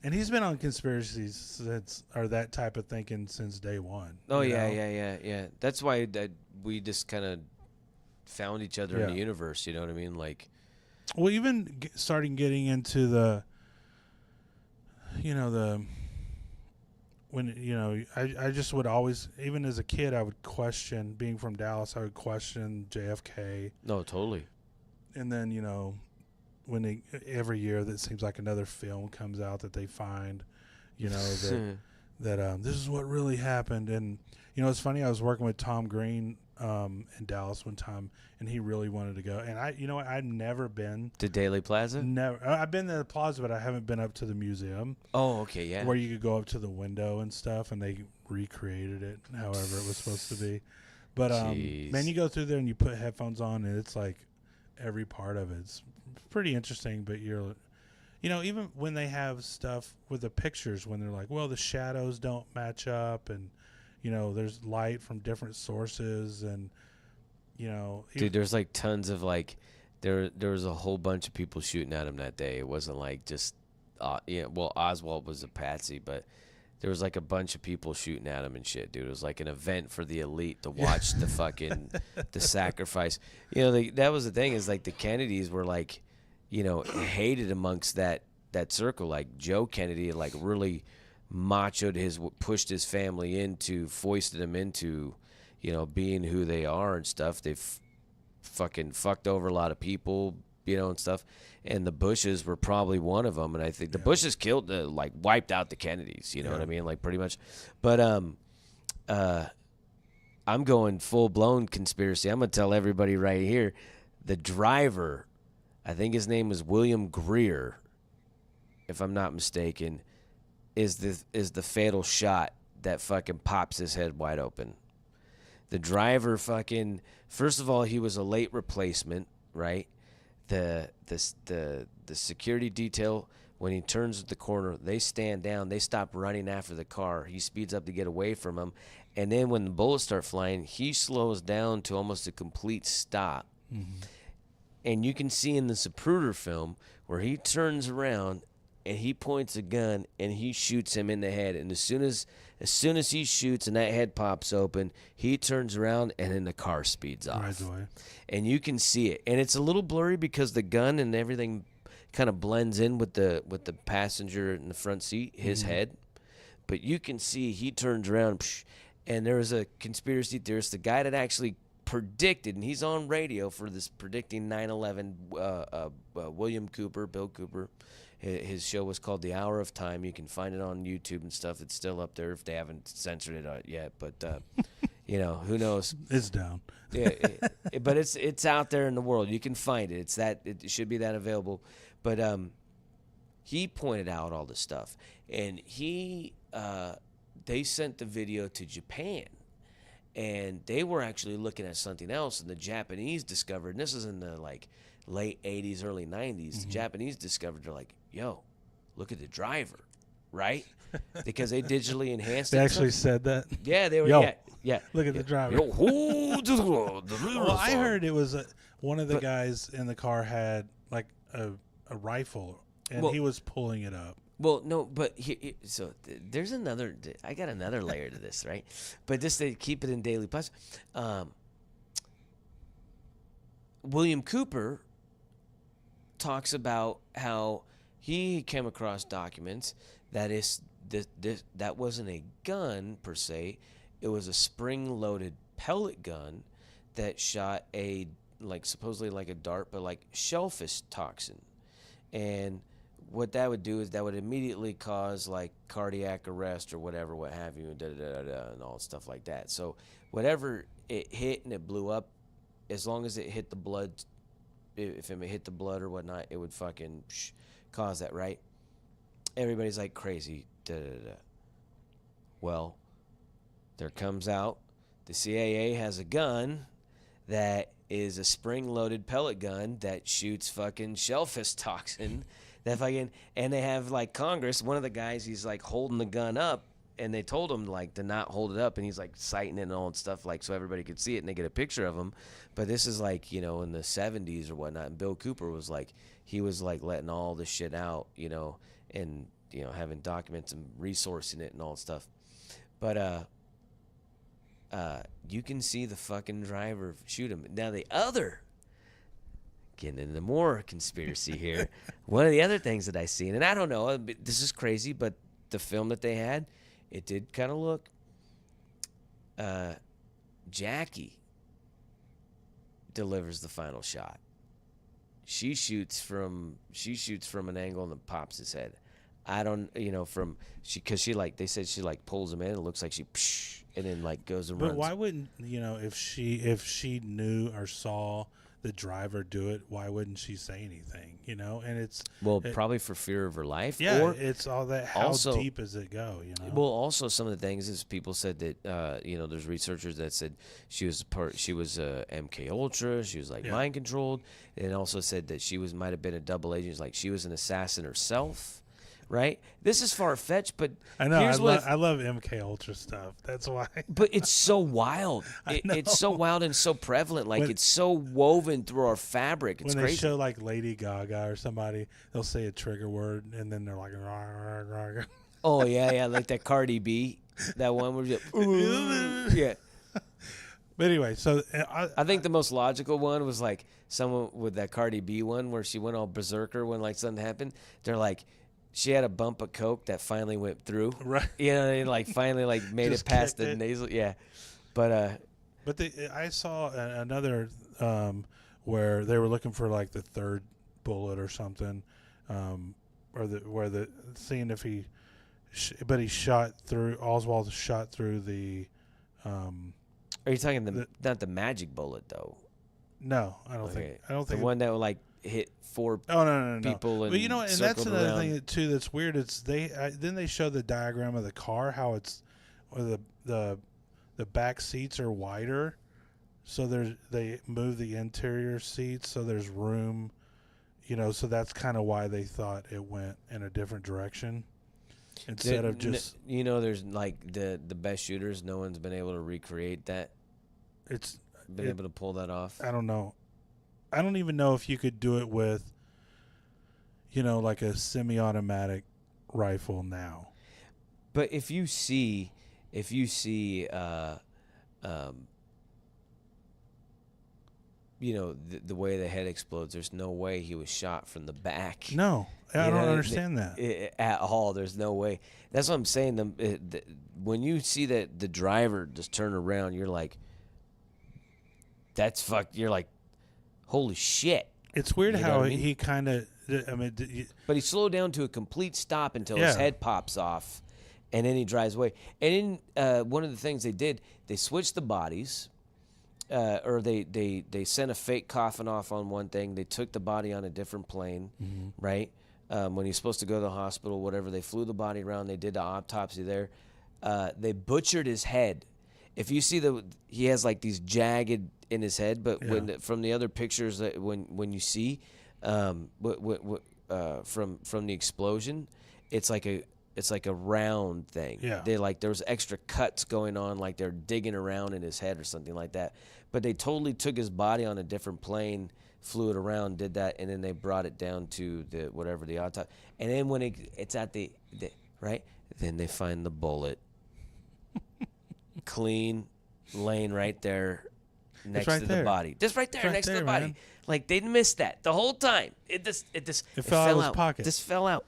And he's been on conspiracies or that type of thinking since day one. Oh yeah. That's why we just kind of found each other in the universe. You know what I mean? Like, well, even starting getting into the, you know, I just would always, even as a kid, I would question, being from Dallas, I would question JFK. No, totally. And then, you know, when every year that seems like another film comes out that they find, you know, that this is what really happened. And, you know, it's funny, I was working with Tom Green in Dallas one time, and he really wanted to go. And I've never been to Daily Plaza. Never. I've been to the Plaza, but I haven't been up to the museum. Oh, okay, yeah. Where you could go up to the window and stuff, and they recreated it however it was supposed to be. But man, you go through there and you put headphones on, and it's like every part of it's pretty interesting. But you know, even when they have stuff with the pictures, when they're like, well, the shadows don't match up, and you know, there's light from different sources, and you know, dude, there's like tons of like, there was a whole bunch of people shooting at him that day. It wasn't like just, well, Oswald was a patsy, but there was like a bunch of people shooting at him and shit, dude. It was like an event for the elite to watch the fucking the sacrifice. You know, that was the thing, is like the Kennedys were like, you know, hated amongst that circle. Like Joe Kennedy, like really pushed his family into, foisted them into, you know, being who they are and stuff. They've fucking fucked over a lot of people, you know, and stuff. And the Bushes were probably one of them. And I think the Bushes killed, like wiped out the Kennedys, you know what I mean? Like pretty much. But I'm going full blown conspiracy. I'm going to tell everybody right here, the driver, I think his name was William Greer, if I'm not mistaken, is the fatal shot that fucking pops his head wide open. The driver fucking, first of all, he was a late replacement, right? The security detail, when he turns the corner, they stand down, they stop running after the car. He speeds up to get away from him. And then when the bullets start flying, he slows down to almost a complete stop. Mm-hmm. And you can see in the Zapruder film where he turns around and he points a gun and he shoots him in the head. And as soon as he shoots and that head pops open, he turns around and then the car speeds off. Right away. And you can see it. And it's a little blurry because the gun and everything kind of blends in with the passenger in the front seat, his head. But you can see he turns around, and there was a conspiracy theorist, the guy that actually predicted, and he's on radio for this predicting 9/11, William Cooper, Bill Cooper. His show was called The Hour of Time. You can find it on YouTube and stuff. It's still up there if they haven't censored it yet. But you know, who knows? It's down. Yeah, but it's out there in the world. You can find it. It should be that available. But he pointed out all this stuff, and they sent the video to Japan, and they were actually looking at something else, and the Japanese discovered, and this is in the like late 80s, early 90s, the Japanese discovered, they're like, yo, look at the driver, right? Because they digitally enhanced it. They actually said that? Yeah, they were, Yo, yeah. Look at the driver. Yo, Well, I heard it was one of the guys in the car had like a rifle, and he was pulling it up. Well, no, but so there's another. I got another layer to this, right? But just to keep it in Daily Plus, William Cooper talks about how he came across documents that wasn't a gun per se. It was a spring-loaded pellet gun that shot supposedly like a dart, but like shellfish toxin. And what that would do is that would immediately cause like cardiac arrest or whatever, what have you, and all stuff like that. So whatever it hit and it blew up, as long as it hit the blood, if it hit the blood or whatnot, it would fucking cause that, right? Everybody's like crazy. Well, there comes out the CIA has a gun that is a spring-loaded pellet gun that shoots fucking shellfish toxin. That fucking, and they have like Congress. One of the guys, he's like holding the gun up, and they told him like to not hold it up, and he's like sighting it and all that stuff, like so everybody could see it and they get a picture of him. But this is like, you know, in the 70s or whatnot. And Bill Cooper was like, he was like letting all this shit out, you know, and you know having documents and resourcing it and all that stuff. But you can see the fucking driver shoot him. Now the other, getting into more conspiracy here, one of the other things that I seen, and I don't know, this is crazy, but the film that they had, it did kind of look, Jackie delivers the final shot. She shoots from an angle and then pops his head. I don't, you know, because she like, they said she like pulls him in, it looks like she, and then like goes and runs. But why wouldn't, you know, if she knew or saw the driver do it, why wouldn't she say anything, you know? And it's probably for fear of her life. Yeah, or it's all that. How also, deep does it go, you know? Well, also some of the things is people said that you know, there's researchers that said she was MK Ultra, she was like mind controlled, and also said that she might have been a double agent, like she was an assassin herself. Right? This is far-fetched, but I know. I love MK Ultra stuff. That's why. But it's so wild. It's so wild and so prevalent. Like, it's so woven through our fabric. It's crazy. When they show, like, Lady Gaga or somebody, they'll say a trigger word, and then they're like, rah, rah, rah. Oh yeah, like that Cardi B, that one where you yeah. But anyway, so I think the most logical one was like someone with that Cardi B one where she went all berserker when like something happened. They're like, she had a bump of coke that finally went through. Right. You know, and like finally like made Just it past kicked the it. nasal. Yeah, but I saw another where they were looking for like the third bullet or something, or seeing if he, but he shot through. Oswald shot through the. are you talking not the magic bullet though? No, I don't Okay. think. The one that would like hit 4 Oh no people and but you know, and that's circled another around. thing too that's weird. It's then they show the diagram of the car, how it's or the back seats are wider, so they move the interior seats so there's room, you know. So that's kind of why they thought it went in a different direction instead of just you know, there's like the best shooters. No one's been able to recreate that. Been able to pull that off. I don't know. I don't even know if you could do it with, you know, like a semi-automatic rifle now. But if you see, you know, the way the head explodes, there's no way he was shot from the back. No, I You don't know, understand that. At all. There's no way. That's what I'm saying. When you see that the driver just turn around, you're like, that's fucked. You're like, holy shit. It's weird You know how what I mean? he kind of. I mean, But he slowed down to a complete stop until Yeah. his head pops off, and then he drives away. And in one of the things they did, they switched the bodies, or they sent a fake coffin off on one thing. They took the body on a different plane, right? When he's supposed to go to the hospital, whatever, they flew the body around. They did the autopsy there. They butchered his head. If you see he has like these jagged in his head, but from the other pictures that when you see, from the explosion, it's like a round thing. Yeah. There was extra cuts going on, like they're digging around in his head or something like that. But they totally took his body on a different plane, flew it around, did that, and then they brought it down to the autopsy. And then when it's at the right, then they find the bullet, clean, laying right there next right to there. the body. Just right there, It's right next to there, the body. man. Like they missed that the whole time. It fell out of his out. pocket. Just fell out,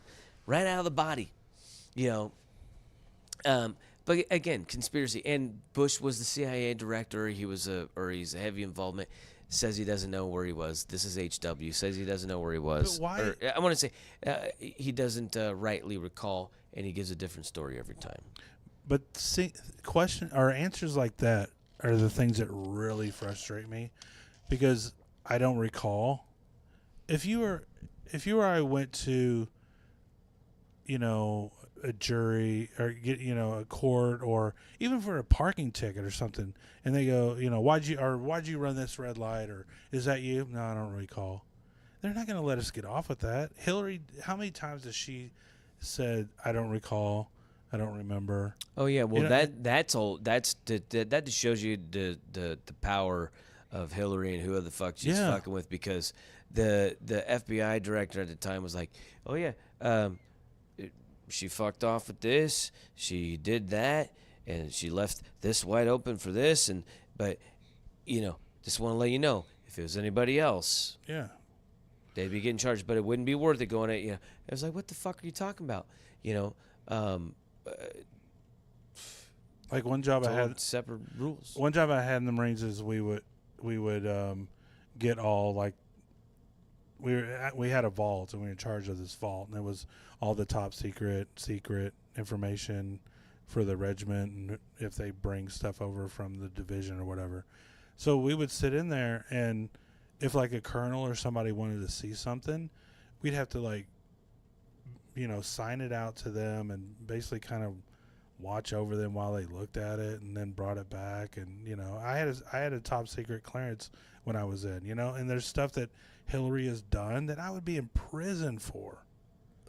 right out of the body. You know, but again, conspiracy. And Bush was the CIA director. He's a heavy involvement. Says he doesn't know where he was. This is HW. Says he doesn't know where he was. But why? Or, I want to say he doesn't rightly recall, and he gives a different story every time. But answers like that are the things that really frustrate me, because I don't recall. If you or I went to, you know, a jury or get, you know, a court, or even for a parking ticket or something, and they go, you know, why'd you run this red light, or is that you? No, I don't recall. They're not going to let us get off with that. Hillary, how many times has she said, I don't recall, I don't remember? Oh yeah, well You know, that's all. That just shows you the power of Hillary and who the fuck she's Yeah. fucking with, because the FBI director at the time was like, oh yeah, she fucked off with this, she did that, and she left this wide open for this, but you know, just want to let you know, if it was anybody else, Yeah. they'd be getting charged, but it wouldn't be worth it going at you. I was like, what the fuck are you talking about? You know, Like one job I it's all had. separate rules. One job I had in the Marines is we would get all, like, we had a vault, and we were in charge of this vault, and it was all the top secret information for the regiment, and if they bring stuff over from the division or whatever. So we would sit in there, and if like a colonel or somebody wanted to see something, we'd have to, like, you know, sign it out to them and basically kind of watch over them while they looked at it, and then brought it back. And you know, I had a top secret clearance when I was in, you know, and there's stuff that Hillary has done that I would be in prison for.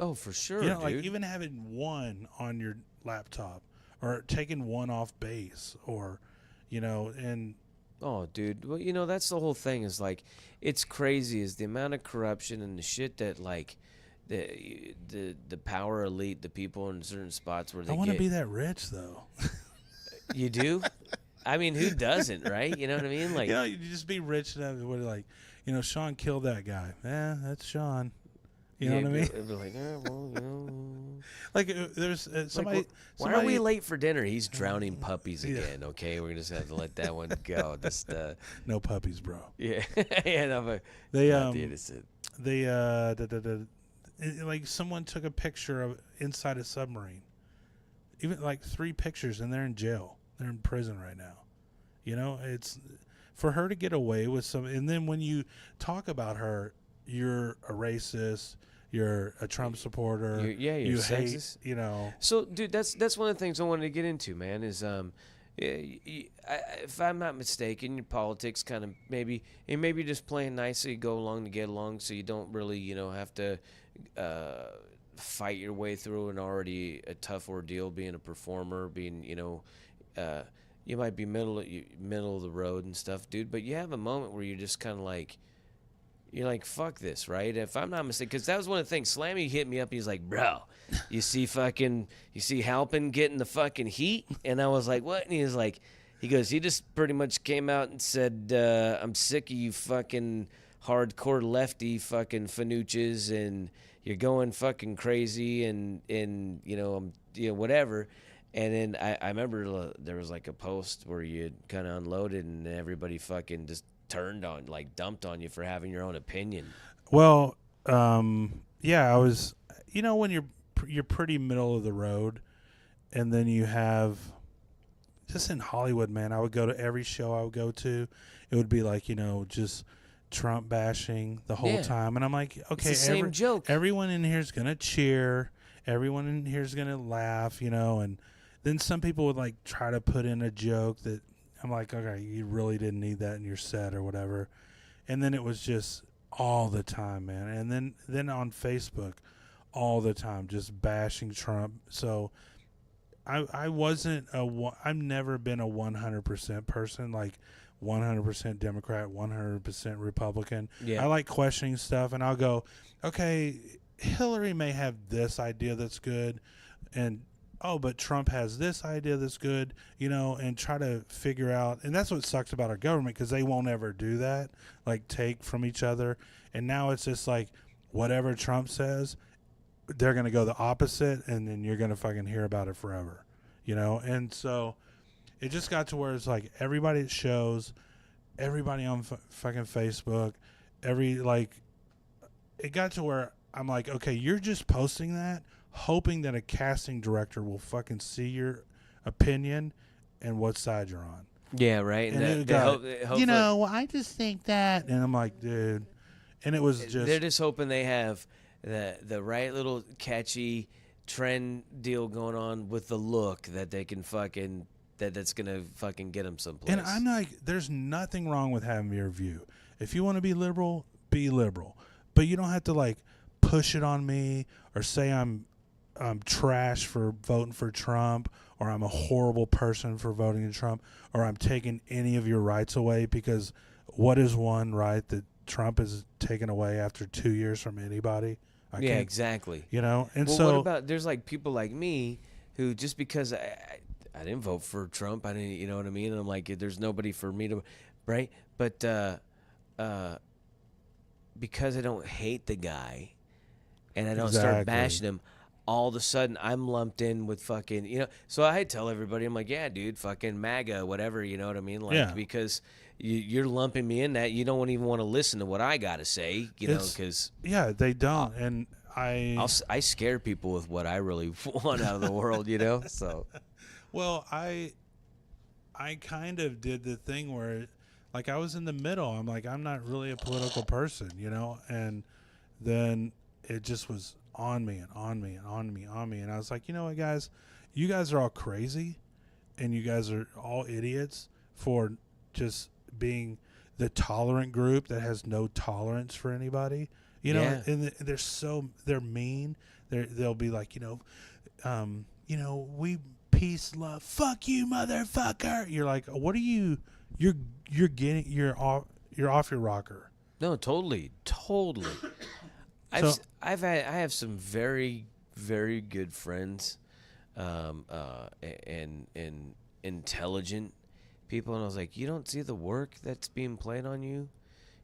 Oh, for sure, You know, dude. like even having one on your laptop, or taking one off base, or, you know, and Oh, dude. Well, you know, that's the whole thing, is like, it's crazy is the amount of corruption and the shit that, like, the power elite, the people in certain spots where they I want to get, be that rich though. you do. I mean, who doesn't, right? You know what I mean? Like, You just be rich enough where like, Shaun killed that guy. That's Shaun. You know what I mean? It'd be like, well, Like there's somebody. Why are we late for dinner? He's drowning puppies again. Okay, we're just gonna have to let that one go. Just no puppies, bro. yeah, yeah. No, but They not the innocent. like someone took a picture of inside a submarine. Even like 3 pictures, and they're in jail. They're in prison right now. It's for her to get away with some. And then when you talk about her, you're a racist. You're a Trump supporter. You're you sexist. hate. So, dude, that's one of the things I wanted to get into, man. Is if I'm not mistaken, your politics kind of maybe just playing nice so you go along to get along, so you don't really have to fight your way through an already a tough ordeal being a performer, being you might be middle of the road and stuff, dude. But you have a moment where you're just kind of like. You're like, fuck this, right? If I'm not mistaken, because that was one of the things. Slammy hit me up. He's like, bro, you see Halpin getting the fucking heat? And I was like, what? And he goes, he just pretty much came out and said, I'm sick of you fucking hardcore lefty fucking fanuches, and you're going fucking crazy, and whatever. And then I remember there was like a post where you kind of unloaded, and everybody fucking just turned on, like dumped on you for having your own opinion. Well, yeah, I was, when you're pretty middle of the road, and then you have, just in Hollywood, man, I would go to every show I would go to. It would be like, just Trump bashing the whole time. And I'm like, okay, it's the same joke. Everyone in here is going to cheer. Everyone in here is going to laugh, and then some people would like try to put in a joke that, I'm like, okay, you really didn't need that in your set or whatever. And then it was just all the time, man. And then on Facebook, all the time, just bashing Trump. So I've never been a 100% person, like 100% Democrat, 100% Republican. Yeah. I like questioning stuff, and I'll go, okay, Hillary may have this idea that's good, and but Trump has this idea that's good, and try to figure out. And that's what sucks about our government, because they won't ever do that, like take from each other. And now it's just like whatever Trump says, they're going to go the opposite, and then you're going to fucking hear about it forever, And so it just got to where it's like everybody at shows, everybody on fucking Facebook, it got to where I'm like, okay, you're just posting that, hoping that a casting director will fucking see your opinion and what side you're on. Yeah, right. And I just think that. And I'm like, dude. And it was just. They're just hoping they have the right little catchy trend deal going on with the look that they can fucking. That's going to fucking get them someplace. And I'm like, there's nothing wrong with having your view. If you want to be liberal, be liberal. But you don't have to, like, push it on me or say I'm trash for voting for Trump, or I'm a horrible person for voting for Trump, or I'm taking any of your rights away, because what is one right that Trump is taken away after 2 years from anybody? Yeah, exactly. And well, so what about, there's like people like me who, just because I didn't vote for Trump, I didn't, you know what I mean? And I'm like, there's nobody for me to, right? But because I don't hate the guy and I don't start bashing him, all of a sudden I'm lumped in with fucking, so I tell everybody, I'm like, yeah, dude, fucking MAGA, whatever, you know what I mean? Like, because you're lumping me in that, you don't even want to listen to what I got to say, because. Yeah, they don't. And I scare people with what I really want out of the world, so. Well, I kind of did the thing where, like, I was in the middle. I'm like, I'm not really a political person, and then it just was on me and on me and on me and on me. And I was like, you know what, guys? You guys are all crazy, and you guys are all idiots for just being the tolerant group that has no tolerance for anybody. And they're mean. They'll be like, we peace, love. Fuck you, motherfucker. You're like, what are you? You're off your rocker. No, totally. I have some very, very good friends, and intelligent people, and I was like, you don't see the work that's being played on you.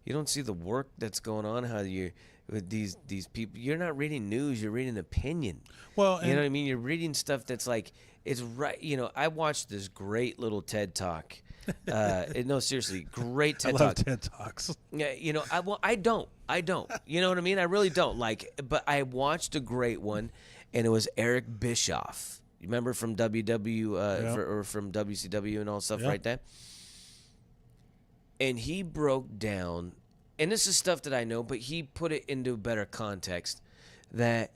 You don't see the work that's going on. How you with these people, you're not reading news. You're reading opinion. Well, you know what I mean. You're reading stuff that's like it's right. You know, I watched this great little TED Talk. No, seriously, great TED I Talk. love TED Talks. Yeah, you know, I don't. You know what I mean? I really don't. Like, but I watched a great one, and it was Eric Bischoff. You remember from or from WCW and all stuff right there? And he broke down, and this is stuff that I know, but he put it into better context, that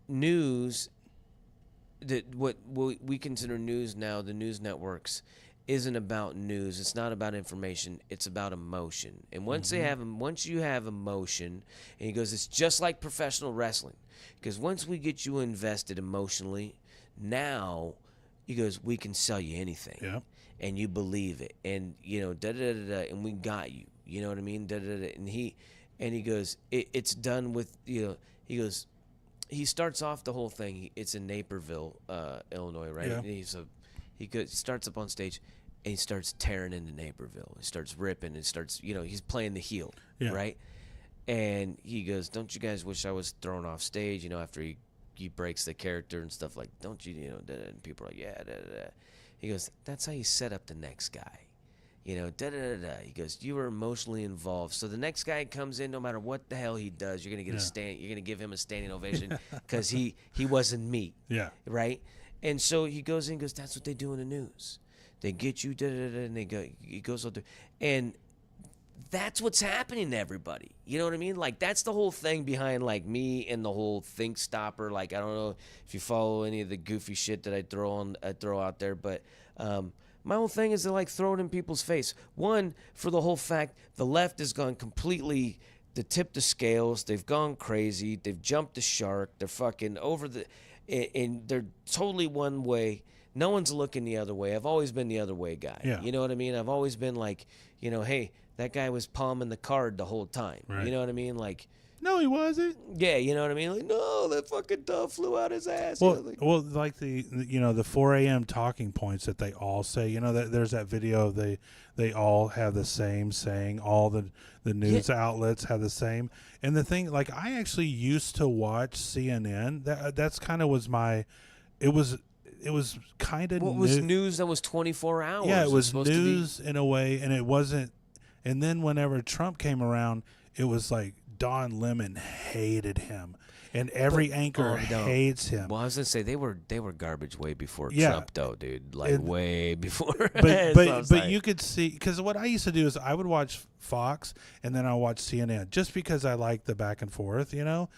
news, that what we consider news now, the news networks, isn't about news. It's not about information. It's about emotion. And once once you have emotion, and he goes, it's just like professional wrestling, because once we get you invested emotionally, now he goes, we can sell you anything. Yeah. And you believe it, and you know, and we got you. You know what I mean? And he goes, it's done with, you know. He goes, he starts off the whole thing. It's in Naperville, Illinois, right? Yeah. And he starts up on stage, and he starts tearing into Naperville. He starts ripping, and starts, you know, he's playing the heel, right? And he goes, don't you guys wish I was thrown off stage? You know, after he breaks the character and stuff, like, don't you, you know? And people are like, yeah, He goes, that's how you set up the next guy. You know, He goes, you were emotionally involved. So the next guy comes in, no matter what the hell he does, you're going to get you're going to give him a standing ovation because he wasn't me. Yeah. Right? And so he goes in and goes, that's what they do in the news. They get you, and he goes on through. And that's what's happening to everybody. You know what I mean? Like, that's the whole thing behind, like, me and the whole ThinkStopper. Like, I don't know if you follow any of the goofy shit that I throw out there, but my whole thing is to, like, throw it in people's face. One, for the whole fact the left has gone completely to tip the scales. They've gone crazy. They've jumped the shark. They're fucking over and they're totally one way. No one's looking the other way. I've always been the other way guy. Yeah. You know what I mean? I've always been like, you know, hey, that guy was palming the card the whole time. Right. You know what I mean? Like, no, he wasn't. yeah, you know what I mean? Like, no, that fucking dove flew out his ass. Well, you know, like, like the 4 a.m. talking points that they all say. You know, there's that video of they all have the same saying. All the news outlets have the same. And the thing, like, I actually used to watch CNN. That's kind of was my. It was kind of. What was news that was 24 hours? Yeah, it was news in a way, and it wasn't. And then whenever Trump came around, it was like Don Lemon hated him, and every anchor hates him. Well, I was gonna say they were garbage way before Yeah. Trump, though, dude. Like, way before. But you could see, because what I used to do is I would watch Fox and then I watch CNN just because I like the back and forth, you know.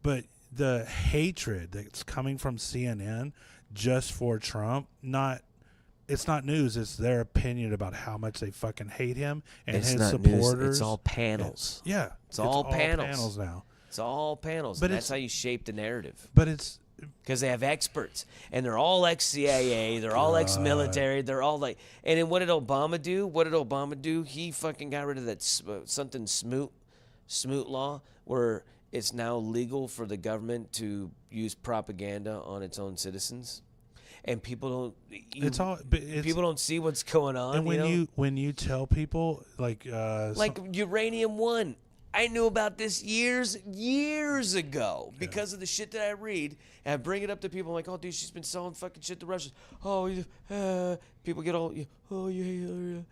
But the hatred that's coming from CNN just for Trump, it's not news. It's their opinion about how much they fucking hate him and it's his not supporters. News. It's all panels. Yeah, it's all panels. panels now. It's all panels. But and that's how you shape the narrative. But it's because they have experts, and they're all ex-CIA, they're all ex-military, they're all like. And then what did Obama do? He fucking got rid of that something smoot law, where it's now legal for the government to use propaganda on its own citizens. And people don't. People don't see what's going on. And when you tell people like Uranium One, I knew about this years ago because of the shit that I read, and I bring it up to people. I'm like, oh, dude, she's been selling fucking shit to Russians. Oh, people get all, oh yeah.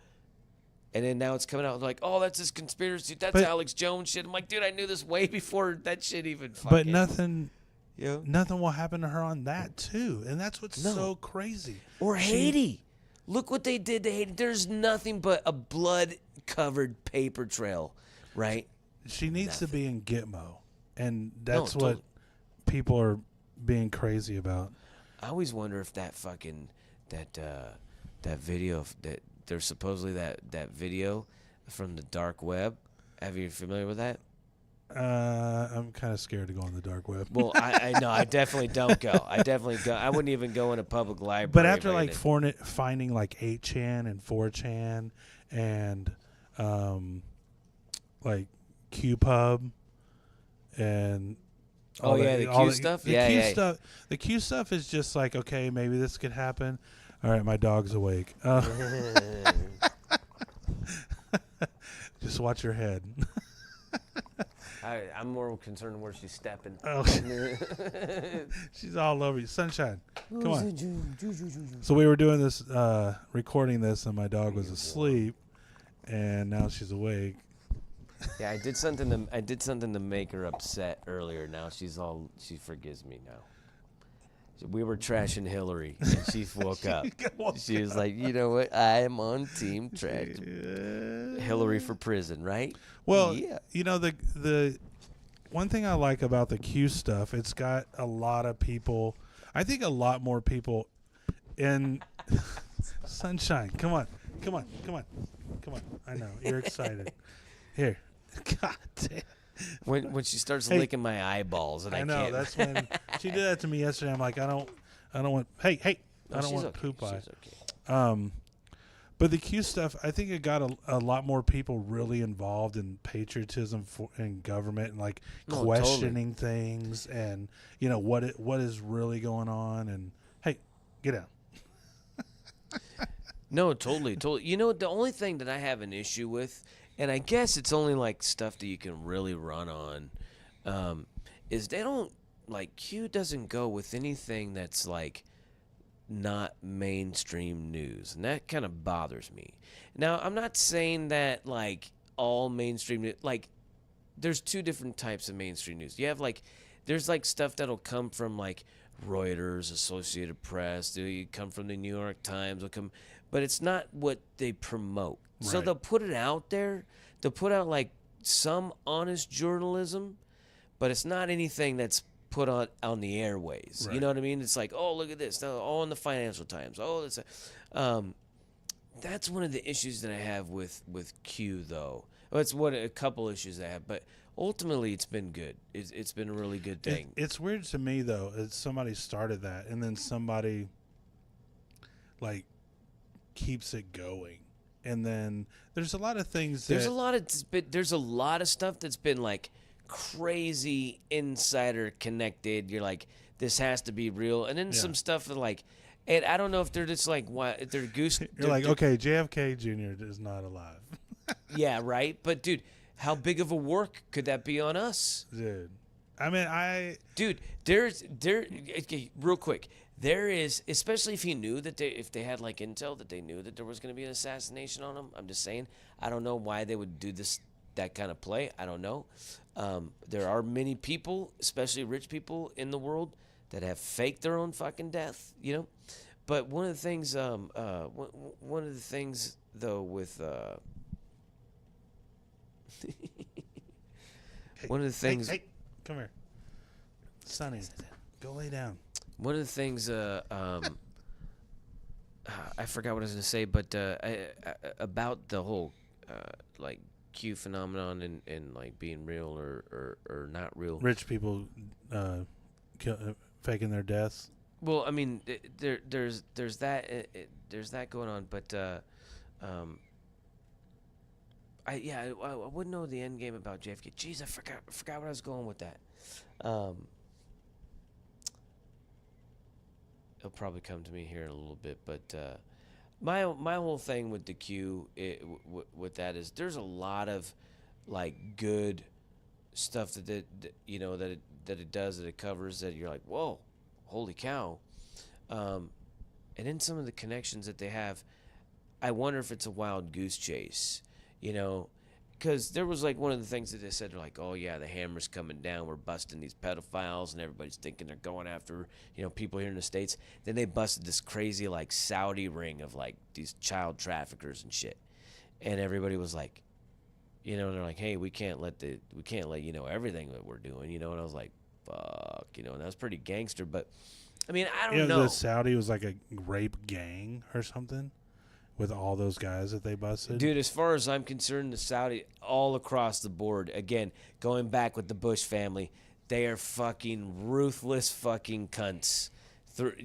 And then now it's coming out like, oh, that's this conspiracy. That's Alex Jones shit. I'm like, dude, I knew this way before that shit even. But nothing. Yeah. Nothing will happen to her on that too, and that's what's so crazy. Or Haiti, look what they did to Haiti. There's nothing but a blood-covered paper trail, right? She needs to be in Gitmo, and that's what people are being crazy about. I always wonder if that fucking that video that there's supposedly that video from the dark web. Have you familiar with that? I'm kind of scared to go on the dark web. Well, I know. I definitely don't go. I wouldn't even go in a public library. But after like finding like 8chan and 4chan and like QPub, and Oh, yeah, the Q stuff? The Yeah, Q yeah. stuff. The Q stuff is just like, okay, maybe this could happen. All right, my dog's awake. Just watch your head. I'm more concerned where she's stepping. Oh, she's all over you. Sunshine, come on. So we were doing this, recording this, and my dog was asleep, and now she's awake. Yeah, I did something to make her upset earlier. Now she forgives me now. We were trashing Hillary, and she woke up. She was like, you know what? I am on team trash Hillary for prison, right? Well, yeah. You know, the one thing I like about the Q stuff, it's got a lot of people. I think a lot more people in Sunshine. Come on. I know you're excited. Here, God damn. When she starts licking my eyeballs, and I know can't. that's when she did that to me yesterday. I'm like, I don't want. Hey, No, I don't want okay. poop eye. She's okay. But the Q stuff, I think it got a lot more people really involved in patriotism in government and like questioning things and what is really going on. And hey, get out. No, totally. You know, the only thing that I have an issue with, and I guess it's only like stuff that you can really run on, is they don't Q doesn't go with anything that's like not mainstream news, and that kind of bothers me. Now, I'm not saying that like all mainstream news, like there's two different types of mainstream news. You have there's stuff that'll come from like Reuters, Associated Press, you come from the New York Times, but it's not what they promote. Right. So they'll put it out there. They'll put out like some honest journalism, but it's not anything that's put on the airways. Right. You know what I mean? It's like, oh, look at this. Oh, in the Financial Times. Oh, that's one of the issues that I have with Q, though. Well, it's a couple issues I have, but ultimately it's been good. It's been a really good thing. It's weird to me, though. Somebody started that, and then somebody keeps it going. And then there's a lot of things there's a lot of stuff that's been like crazy insider connected. You're like, this has to be real. And then some stuff that and I don't know if they're just like, what, they're goose. You're like, okay, JFK Jr. is not alive. Yeah, right. But dude, how big of a work could that be on us? Dude, I mean, Dude, okay, real quick. There is, especially if he knew that if they had intel that they knew that there was going to be an assassination on him. I'm just saying, I don't know why they would do that kind of play. I don't know. There are many people, especially rich people in the world, that have faked their own fucking death. But one of the things, though, with one of the things. Hey, come here, Sonny. Go lay down. One of the things, I forgot what I was going to say, but about the whole Q phenomenon and being real or not real. Rich people faking their deaths. Well, I mean, there's that going on, but I wouldn't know the end game about JFK. Jeez, I forgot where I was going with that. It'll probably come to me here in a little bit, but my whole thing with the Q with that is there's a lot of good stuff that it does, that it covers, that you're like, whoa, holy cow, and then some of the connections that they have, I wonder if it's a wild goose chase, because there was one of the things that they said, they're like, oh yeah, the hammer's coming down, we're busting these pedophiles, and everybody's thinking they're going after people here in the States. Then they busted this crazy Saudi ring of these child traffickers and shit, and everybody was like, they're like, hey, we can't let everything that we're doing, and I was like, fuck, and that was pretty gangster. But I mean, I don't know. The Saudi was like a rape gang or something with all those guys that they busted. Dude, as far as I'm concerned, the Saudi, all across the board, again, going back with the Bush family, they are fucking ruthless fucking cunts.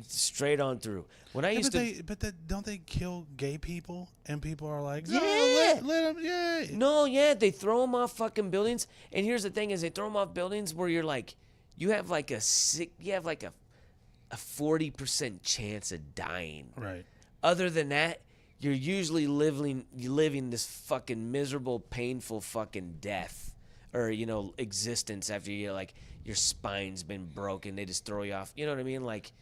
straight on through. When I used to, don't they kill gay people? And people are like, Yeah. let them, yeah. no, yeah, they throw them off fucking buildings. And here's the thing: is they throw them off buildings where you're like, you have like a 40% chance of dying. Right. Other than that, you're usually living this fucking miserable, painful fucking death, or existence after you like your spine's been broken. They just throw you off. You know what I mean? Like,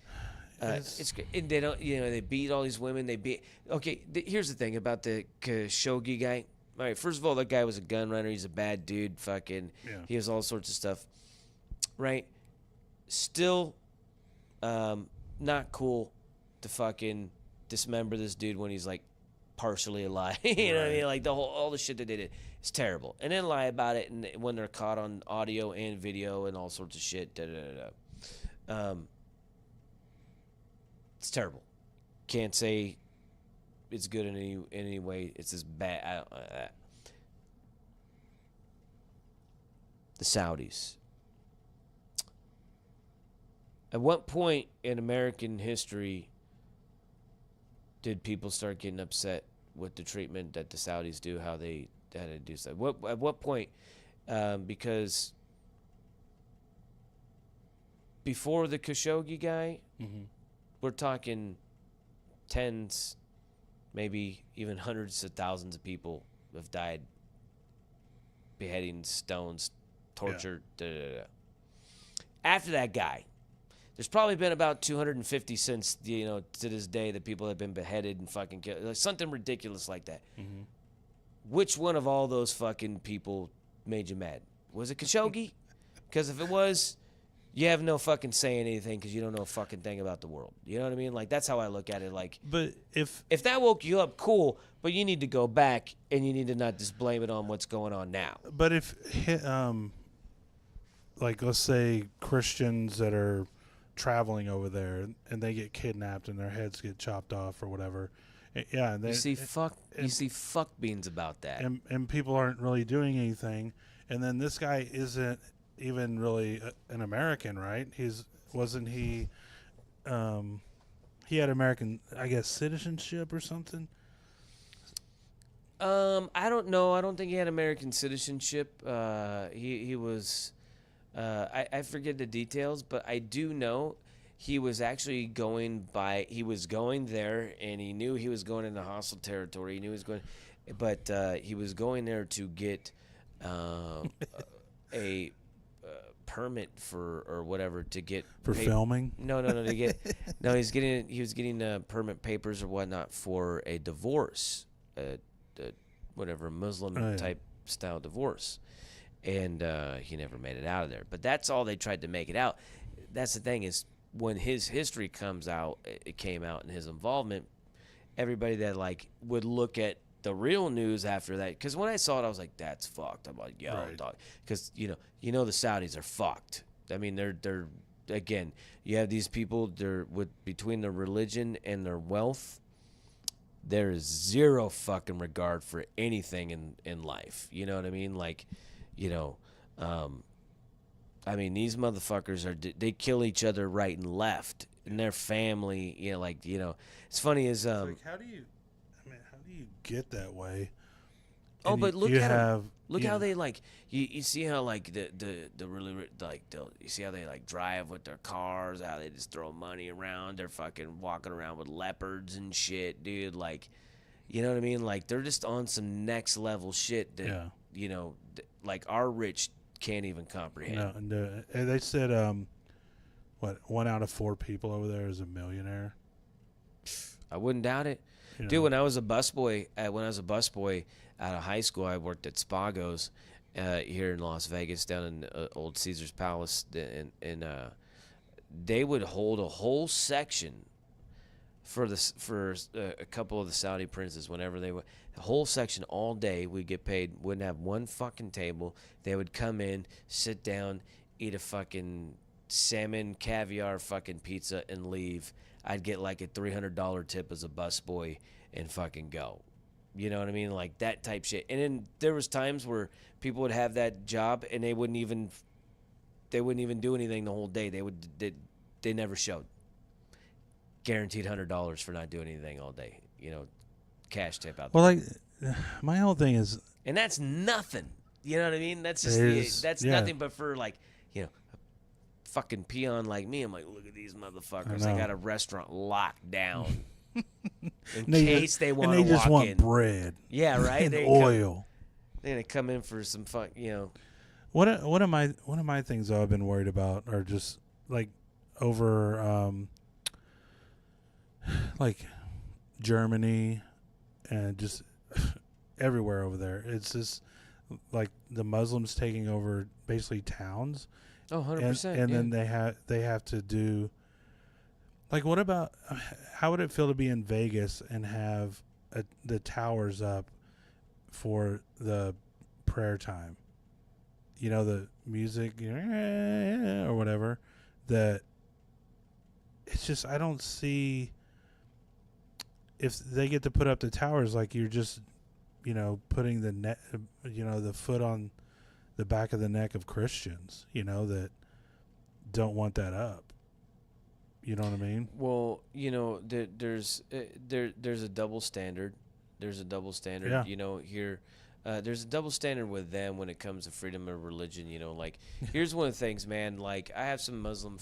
it's and they don't. They beat all these women. They beat. Okay, here's the thing about the Khashoggi guy. All right, first of all, that guy was a gun runner. He's a bad dude. Fucking, he has all sorts of stuff. Right. Still, not cool to fucking dismember this dude when he's like partially alive. You know what I mean? Like all the shit that they did is terrible. And then lie about it, and when they're caught on audio and video and all sorts of shit. It's terrible. Can't say it's good in any way. It's as bad. The Saudis. At what point in American history did people start getting upset with the treatment that the Saudis do, how to do stuff? At what point? Because before the Khashoggi guy, we're talking tens, maybe even hundreds of thousands of people have died. Beheadings, stones, torture. After that guy, there's probably been about 250 since to this day that people have been beheaded and fucking killed, like something ridiculous like that. Which one of all those fucking people made you mad? Was it Khashoggi? Because if it was, you have no fucking say in anything because you don't know a fucking thing about the world. You know what I mean? Like, that's how I look at it. Like, but if that woke you up, cool. But you need to go back and you need to not just blame it on what's going on now. But if like, let's say Christians that are traveling over there and they get kidnapped and their heads get chopped off or whatever, you see fuck beans about that, and people aren't really doing anything, and then this guy isn't even really an American, right? He had American, I guess, citizenship or something. I don't know. I don't think he had American citizenship. He was. I forget the details, but I do know he was actually going there, and he knew he was going into hostile territory. He knew he was going, but he was going there to get a permit or whatever to get filming. No, to get no. He was getting permit papers or whatnot for a divorce, whatever Muslim type style divorce. And he never made it out of there. But that's all they tried to make it out. That's the thing is, when his history came out and his involvement, everybody that like would look at the real news after that, because when I saw it, I was like, that's fucked. I'm like, yo, dog. Because, the Saudis are fucked. I mean, they're again, you have these people, between their religion and their wealth, there is zero fucking regard for anything in life. You know what I mean? Like, I mean, these motherfuckers they kill each other right and left, and their family. It's funny is like, how do you get that way? Oh, and but look you at have, them. Look how they like. You see how like the really like you see how they like drive with their cars. How they just throw money around. They're fucking walking around with leopards and shit, dude. Like, you know what I mean? Like, they're just on some next level shit that like our rich can't even comprehend. No. And they said, 1 out of 4 people over there is a millionaire. I wouldn't doubt it. Dude, when I was a busboy out of high school, I worked at Spago's here in Las Vegas, down in Old Caesar's Palace, and they would hold a whole section for a couple of the Saudi princes whenever they would. The whole section all day, we'd get paid, wouldn't have one fucking table. They would come in, sit down, eat a fucking salmon caviar fucking pizza and leave. I'd get like a $300 tip as a busboy and fucking go. You know what I mean? Like that type shit. And then there was times where people would have that job and they wouldn't even do anything the whole day. They never showed. guaranteed $100 for not doing anything all day. Cash tip out. Well, like my whole thing is, and that's nothing. You know what I mean? That's just that's yeah. nothing but for like a fucking peon like me. I'm like, look at these motherfuckers. They got a restaurant locked down in case they want to walk in. And they just want bread. Yeah, right. And oil. They're gonna come in for some fun. One of my things though I've been worried about are just like over like Germany and just everywhere over there. It's just like the Muslims taking over basically towns. Oh, 100%. And then they have to do like, what about, how would it feel to be in Vegas and have the towers up for the prayer time? The music, or whatever. That it's just, I don't see if they get to put up the towers, like you're just, putting the net, the foot on the back of the neck of Christians, that don't want that up. You know what I mean? Well, there's a double standard. There's a double standard. Yeah. Here. There's a double standard with them when it comes to freedom of religion. Like, here's one of the things, man. Like, I have Muslim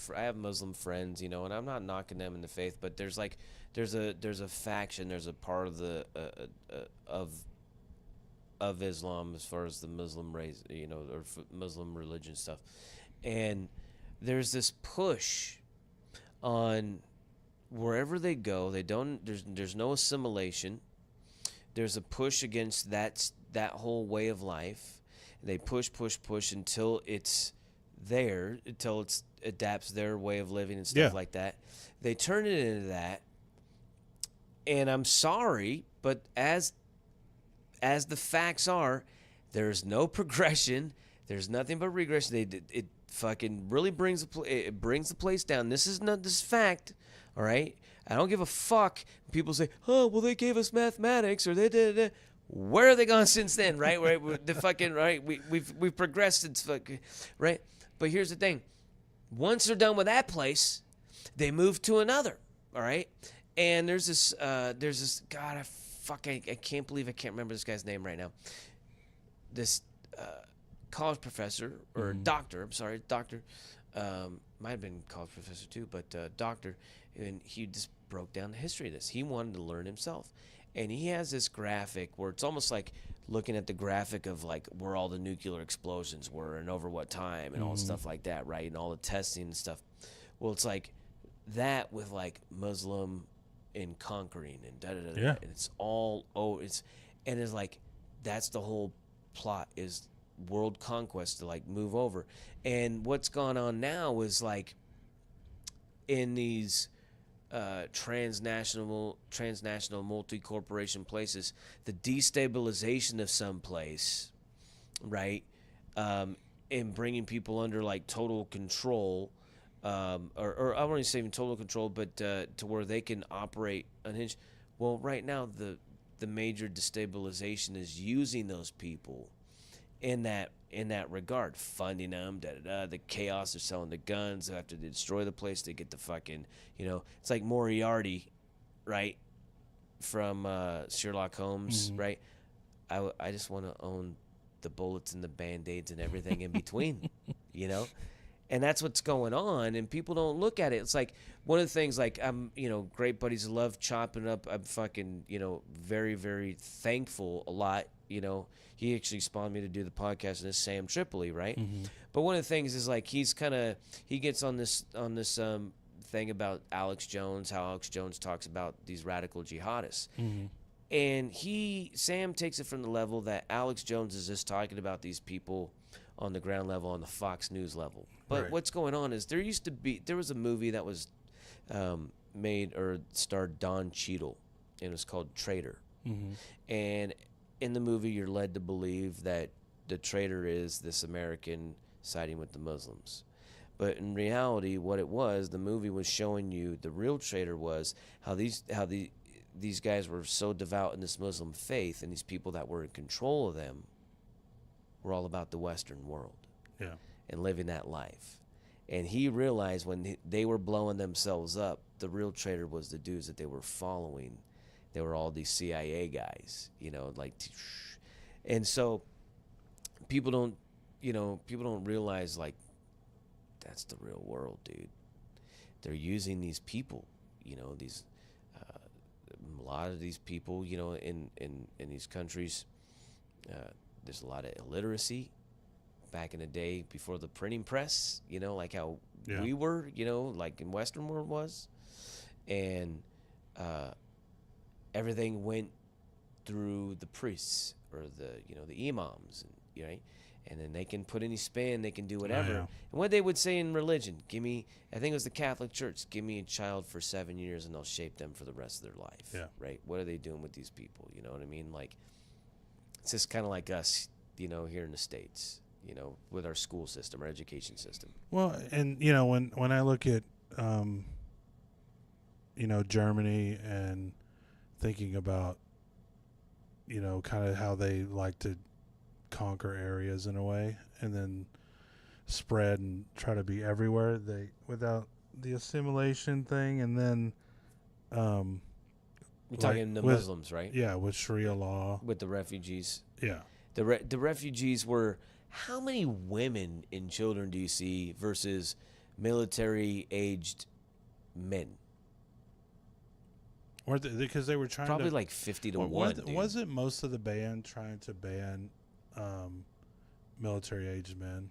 friends, and I'm not knocking them in the faith, but there's a faction, there's a part of the of Islam as far as the Muslim race, or Muslim religion stuff, and there's this push on wherever they go. They don't. There's no assimilation. There's a push against that whole way of life. They push until it's there, until it adapts their way of living and stuff like that. They turn it into that. And I'm sorry, but as the facts are, there's no progression. There's nothing but regression. It fucking really brings the place down. This is fact, all right? I don't give a fuck. People say, "Oh, well, they gave us mathematics, or they did." Where are they gone since then, right? Right, the fucking right. We've progressed, it's fucking right. But here's the thing: once they're done with that place, they move to another. All right, and there's this God, I can't believe I can't remember this guy's name right now. This college professor or doctor. I'm sorry, doctor. Might have been college professor too, but doctor, and he just broke down the history of this. He wanted to learn himself. And he has this graphic where it's almost like looking at the graphic of like where all the nuclear explosions were and over what time and all the stuff like that, right? And all the testing and stuff. Well, it's like that with like Muslim and conquering and da-da-da-da. Yeah. And it's all, it's like, that's the whole plot, is world conquest to like move over. And what's gone on now is like in these transnational multi-corporation places, the destabilization of some place, right, and bringing people under like total control, or I won't say even total control, but to where they can operate unhinged. Well, right now the major destabilization is using those people in that regard, funding them, the chaos. They're selling the guns after they destroy the place. They get the fucking, it's like Moriarty, right, from Sherlock Holmes, right? I just want to own the bullets and the band-aids and everything in between, and that's what's going on, and people don't look at it. It's like one of the things, like, I'm, great buddies, love chopping up. I'm fucking, very, very thankful a lot. He actually spawned me to do the podcast, and this Sam Tripoli, right? But one of the things is like he gets on this thing about Alex Jones, how Alex Jones talks about these radical jihadists. And Sam takes it from the level that Alex Jones is just talking about these people on the ground level, on the Fox News level. But what's going on is there was a movie that was made or starred Don Cheadle, and it was called Traitor. And in the movie, you're led to believe that the traitor is this American siding with the Muslims. But in reality, what it was, the movie was showing you the real traitor was how these guys were so devout in this Muslim faith, and these people that were in control of them were all about the Western world. Yeah. And living that life. And he realized when they were blowing themselves up, the real traitor was the dudes that they were following. They were all these CIA guys, and so people don't realize, like, that's the real world, dude. They're using these people, these a lot of these people, in these countries. There's a lot of illiteracy. Back in the day, before the printing press, like how we were, like in Western world was, and everything went through the priests or the imams, right? And then they can put any spin, they can do whatever. And what they would say in religion, I think it was the Catholic Church, give me a child for 7 years and they'll shape them for the rest of their life. Yeah. Right? What are they doing with these people? You know what I mean? Like, it's just kind of like us, here in the States, with our school system, our education system. Well, and, when I look at, Germany and thinking about, kind of how they like to conquer areas in a way and then spread and try to be everywhere without the assimilation thing, and then you're talking the Muslims, right? Yeah, with Sharia law, with the refugees. Yeah, the refugees were, how many women and children do you see versus military aged men? Or because they were trying probably to, like 50 to 1. Wasn't most of the ban trying to ban military aged men?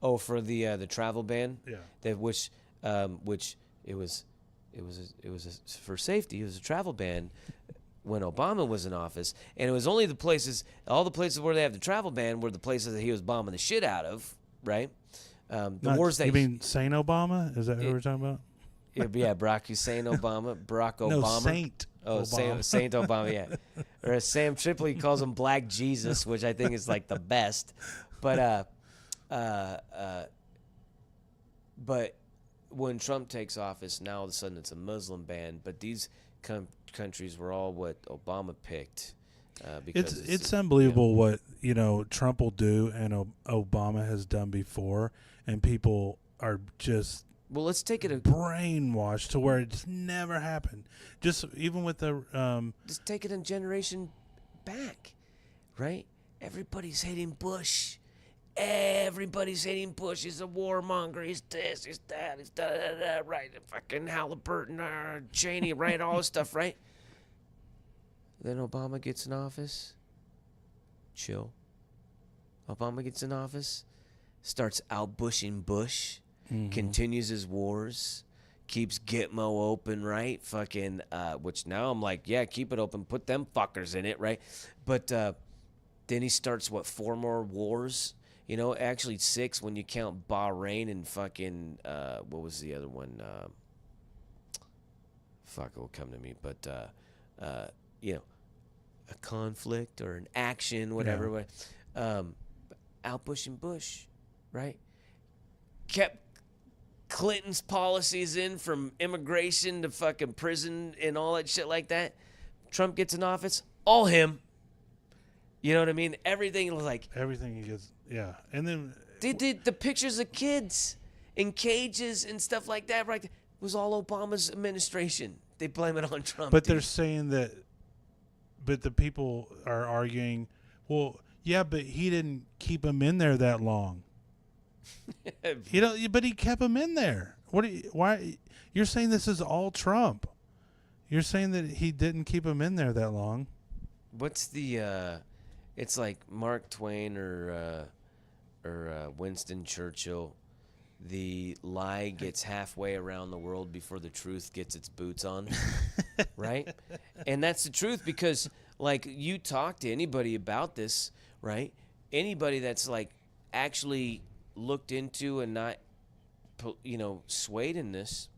Oh, for the travel ban? Yeah. Which it was for safety. It was a travel ban when Obama was in office, and it was only all the places where they have the travel ban were the places that he was bombing the shit out of, right? You mean Saint Obama? Is that who we're talking about? Yeah, Barack Hussein Obama, Barack Obama. No, Saint. Oh, Obama. Saint Obama, yeah. Or as Sam Tripoli calls him, Black Jesus, which I think is like the best. But when Trump takes office, now all of a sudden it's a Muslim ban. But these countries were all what Obama picked. Because it's unbelievable what Trump will do and Obama has done before, and people are just. Well, let's take it brainwashed to where it's never happened. Just even with the just take it a generation back, right? Everybody's hating Bush. Everybody's hating Bush. He's a warmonger. He's this. He's that. He's da. Right? Fucking Halliburton, Cheney, right? All this stuff, right? Then Obama gets in office. Chill. Obama gets in office, starts out-bushing Bush. Mm-hmm. Continues his wars, keeps Gitmo open, right? Fucking, which now I'm like, yeah, keep it open, put them fuckers in it, right? But then he starts, 4 more wars? Actually 6 when you count Bahrain and fucking, what was the other one? Fuck, it will come to me. But, a conflict or an action, whatever. Yeah. Out-bushing Bush, right? Kept Clinton's policies in, from immigration to fucking prison and all that shit like that. Trump gets in office, all him. You know what I mean? Everything he gets, yeah. And then they did the pictures of kids in cages and stuff like that, right? It was all Obama's administration. They blame it on Trump. But they're saying that, but the people are arguing, well, yeah, but he didn't keep him in there that long. But he kept him in there. Why? You're saying this is all Trump? You're saying that he didn't keep him in there that long? What's the? It's like Mark Twain or Winston Churchill. The lie gets halfway around the world before the truth gets its boots on, right? And that's the truth, because like you talk to anybody about this, right? Anybody that's like actually looked into and not, swayed in this,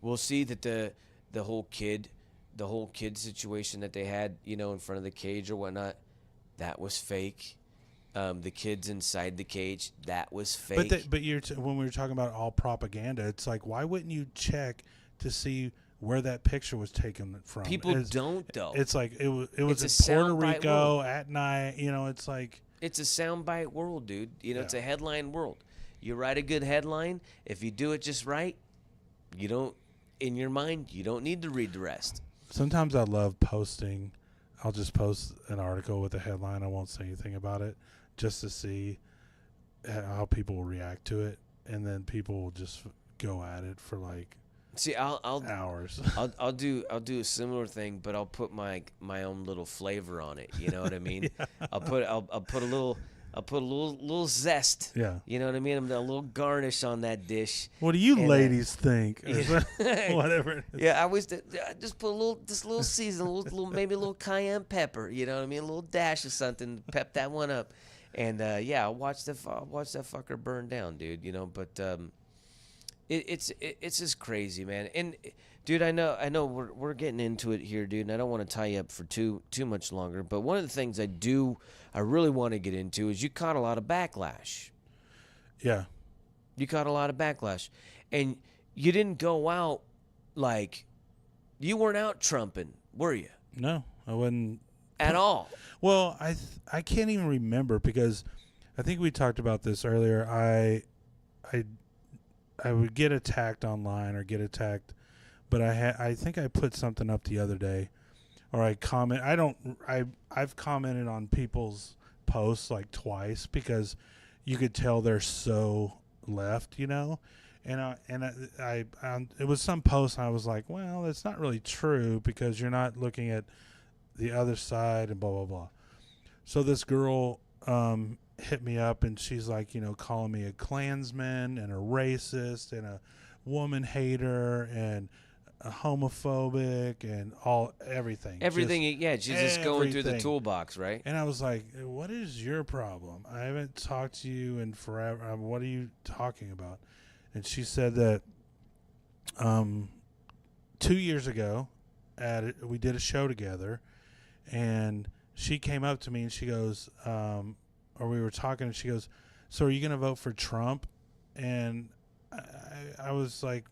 we'll see that the whole kid situation that they had, in front of the cage or whatnot, that was fake. The kids inside the cage, that was fake. But when we were talking about all propaganda, it's like, why wouldn't you check to see where that picture was taken from? People don't, though. It's like it was in Puerto Rico at night. It's like. it's a soundbite world, dude. You know, Yeah. it's a headline world. You write a good headline. If you do it just right, you don't, in your mind, you don't need to read the rest. Sometimes I love posting. I'll just post an article with a headline. I won't say anything about it, just to see how people will react to it, and then people will just go at it for like See, I'll hours. I'll do a similar thing, but I'll put my own little flavor on it. You know what I mean? I'll put a little zest. Yeah. You know what I mean? A little garnish on that dish. What do you And, ladies think? Or whatever. It is. Yeah, I just put a little season, maybe a little cayenne pepper. You know what I mean? A little dash of something, pep that one up, and yeah, I'll watch that fucker burn down, dude. You know, but it's just crazy, man. And dude, I know we're getting into it here, dude, and I don't want to tie you up for too much longer. But one of the things I really want to get into is you caught a lot of backlash. Yeah. You caught a lot of backlash, and you didn't go out like you weren't out trumping, were you? No, I wasn't At all. Well, I can't even remember because I think we talked about this earlier. I would get attacked online or get attacked, but I think I put something up the other day, or I've commented on people's posts like twice because you could tell they're so left, you know, and I it was some post and I was like, well, that's not really true because you're not looking at the other side and blah blah blah. So this girl hit me up and she's like, you know, calling me a Klansman and a racist and a woman hater and a homophobic and everything. She's just going through the toolbox, right? And I was like, what is your problem? I haven't talked to you in forever. What are you talking about? And she said that 2 years ago we did a show together, and she came up to me and she goes, or we were talking, and she goes, so are you going to vote for Trump? And I was like,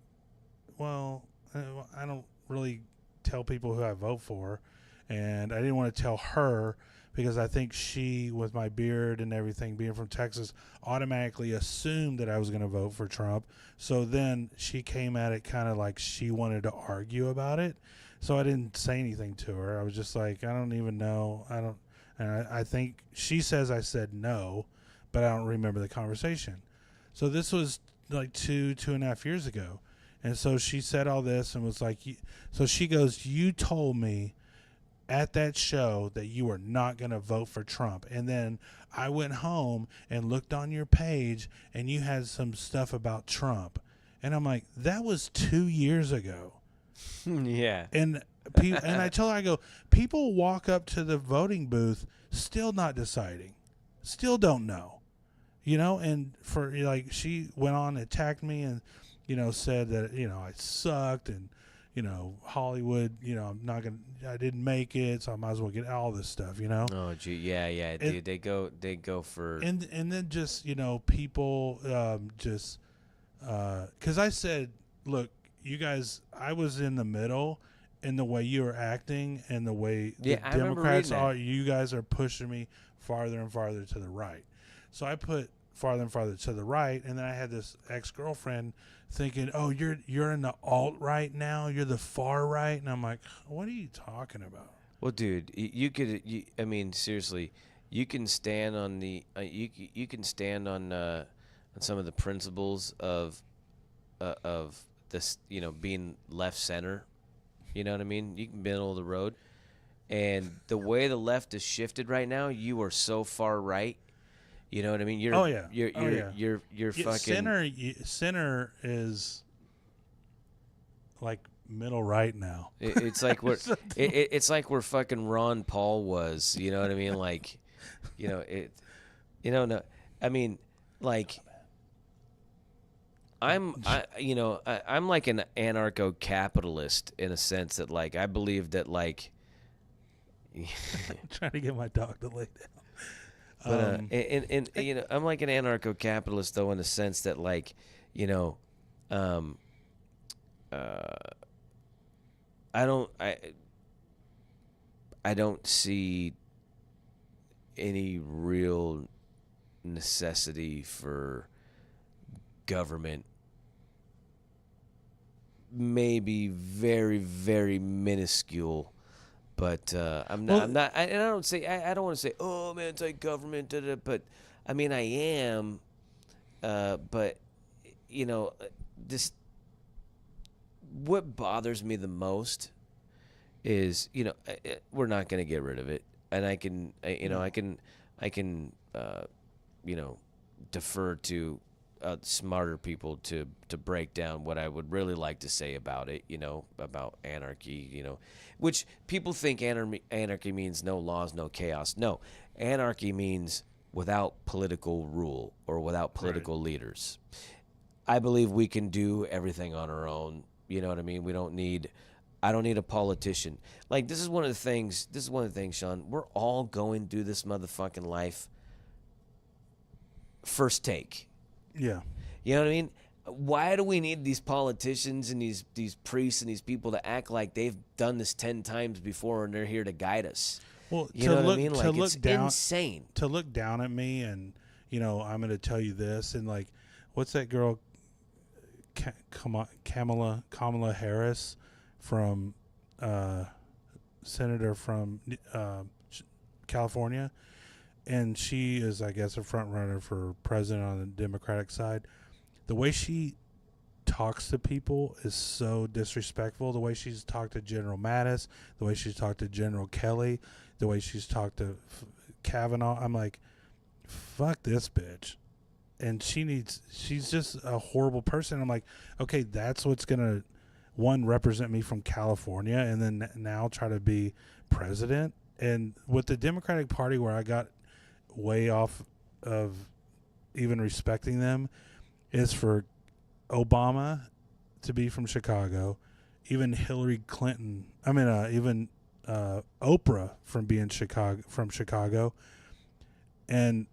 well, I don't really tell people who I vote for, and I didn't want to tell her because I think she, with my beard and everything, being from Texas, automatically assumed that I was going to vote for Trump. So then she came at it kind of like she wanted to argue about it. So I didn't say anything to her. I was just like, I don't even know. And I think she says I said no, but I don't remember the conversation. So this was like 2.5 years ago. And so she said all this and was like, so she goes, you told me at that show that you were not going to vote for Trump. And then I went home and looked on your page and you had some stuff about Trump. And I'm like, that was 2 years ago. Yeah. And I told her, I go, people walk up to the voting booth still not deciding, still don't know, you know, and for like, she went on and attacked me and, you know, said that, you know, I sucked and, you know, Hollywood, you know, I didn't make it, so I might as well get all this stuff, you know? Oh, gee, yeah, dude. They go for. And then just, you know, people because I said, look, you guys, I was in the middle in the way you were acting and the way the Democrats are. You guys are pushing me farther and farther to the right. So I put farther and farther to the right, and then I had this ex-girlfriend thinking, oh, you're in the alt-right now, you're the far right, and I'm like, what are you talking about? Well, dude, I mean, seriously, you can stand on the you can stand on some of the principles of this, you know, being left center. You know what I mean? You can be middle of the road, and the way the left is shifted right now, you are so far right. You know what I mean? You're fucking center is like middle right now. It's like it's like where fucking Ron Paul was. You know what I mean? Like, you know it. You know, no, I mean, like, I'm like an anarcho-capitalist in a sense that, like, I believe that, like, I'm trying to get my dog to lay down. But and you know, I'm like an anarcho-capitalist though, in the sense that, like, you know, I don't see any real necessity for government. Maybe very, very minuscule, but I'm not. I don't say. I don't want to say, oh, I'm anti-government. But I mean, I am. But this. What bothers me the most is, we're not going to get rid of it, and I can defer to smarter people to break down what I would really like to say about it, about anarchy, which people think anarchy means no laws, no chaos. No, anarchy means without political rule or without political leaders. I believe we can do everything on our own. You know what I mean? I don't need a politician. Like, this is one of the things, Shaun. We're all going through this motherfucking life first take. Yeah. You know what I mean? Why do we need these politicians and these priests and these people to act like they've done this 10 times before and they're here to guide us? Well, you know what I mean? Like, it's insane. To look down at me and, I'm going to tell you this. And, like, what's that girl, Kamala Harris from senator from California, and she is, I guess, a front runner for president on the Democratic side. The way she talks to people is so disrespectful. The way she's talked to General Mattis, the way she's talked to General Kelly, the way she's talked to Kavanaugh, I'm like, fuck this bitch. And she's just a horrible person. I'm like, okay, that's what's going to, one, represent me from California and then now try to be president. And with the Democratic Party, where I got way off of even respecting them, is for Obama to be from Chicago, even Hillary Clinton, even Oprah from being from Chicago, and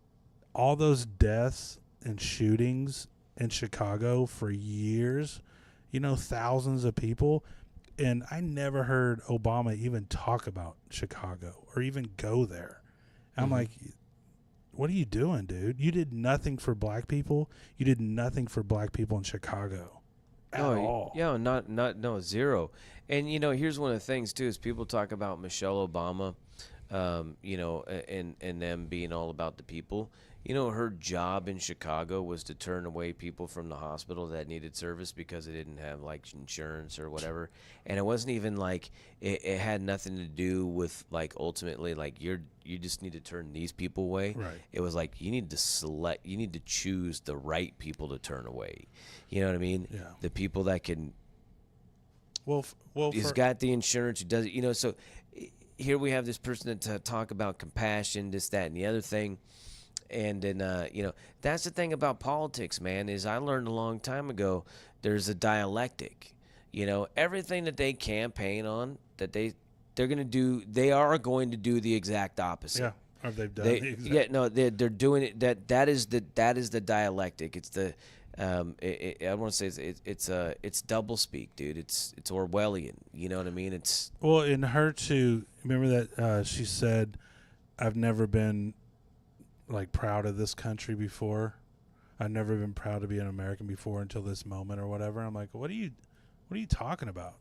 all those deaths and shootings in Chicago for years, thousands of people. And I never heard Obama even talk about Chicago or even go there. I'm like, what are you doing, dude? You did nothing for black people. You did nothing for black people in Chicago at all. Yeah, no, zero. And, here's one of the things, too, is people talk about Michelle Obama, and them being all about the people. Her job in Chicago was to turn away people from the hospital that needed service because they didn't have, like, insurance or whatever. And it wasn't even like it had nothing to do with, like, ultimately, like, you just need to turn these people away. Right. It was like you need to choose the right people to turn away. You know what I mean? Yeah. The people that can. He's got the insurance. Who does it? So here we have this person to talk about compassion, this, that, and the other thing. And then, that's the thing about politics, man, is I learned a long time ago, there's a dialectic. Everything that they campaign on, that they're going to do, they are going to do the exact opposite. Yeah, or they've done the exact. Yeah, no, they're doing it. That is the dialectic. It's the, I want to say it's double speak, dude. It's Orwellian. You know what I mean? It's. Well, in her too, remember that she said, I've never been, like, proud of this country before. I've never been proud to be an American before until this moment or whatever. I'm like, what are you talking about?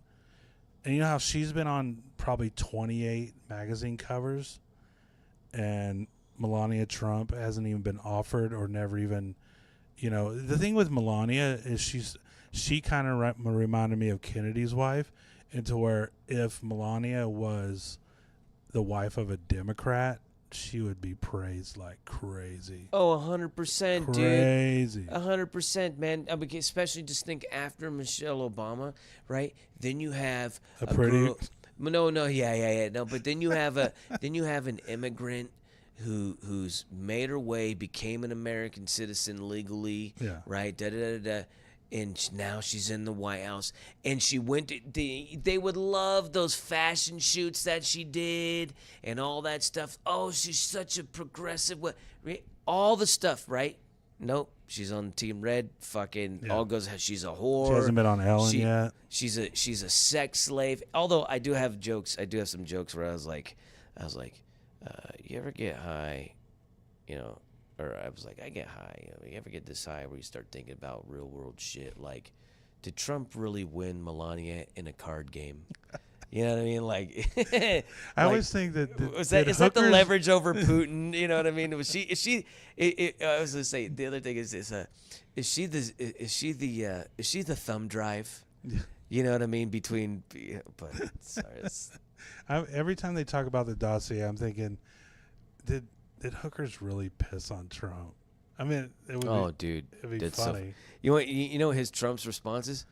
And you know how she's been on probably 28 magazine covers, and Melania Trump hasn't even been offered or never even, the thing with Melania is she kind of reminded me of Kennedy's wife, into where if Melania was the wife of a Democrat, she would be praised like crazy. Oh, 100%, dude. Crazy. 100%, man. Especially just think after Michelle Obama, right? Then you have a pretty girl. No, yeah. No, but then you have an immigrant who's made her way, became an American citizen legally, right? And now she's in the White House, and she went to they would love those fashion shoots that she did and all that stuff. Oh, she's such a progressive, all the stuff, right? Nope, she's on Team Red. Fucking all goes. She's a whore. She hasn't been on Ellen yet. She's a sex slave. Although I do have jokes. I do have some jokes where I was like, you ever get high or I was like, I get high. You ever get this high where you start thinking about real world shit? Like, did Trump really win Melania in a card game? You know what I mean? Like, I always think that is that the leverage over Putin? You know what I mean? I was gonna say the other thing is she the thumb drive? You know what I mean? But sorry, every time they talk about the dossier, I'm thinking, did hookers really piss on Trump? I mean, it would dude, it'd be funny. You know his Trump's response is,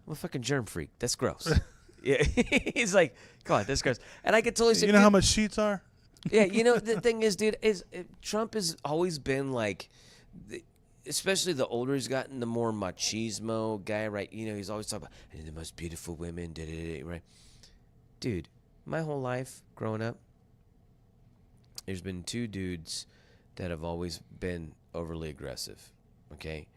I'm a fucking germ freak. That's gross. Yeah, he's like, come on, that's gross. And I could totally see. You know how much sheets are? Yeah, the thing is, dude, Trump has always been like, especially the older he's gotten, the more machismo guy, right? He's always talking about the most beautiful women, right? Dude, my whole life growing up, there's been two dudes that have always been overly aggressive, okay?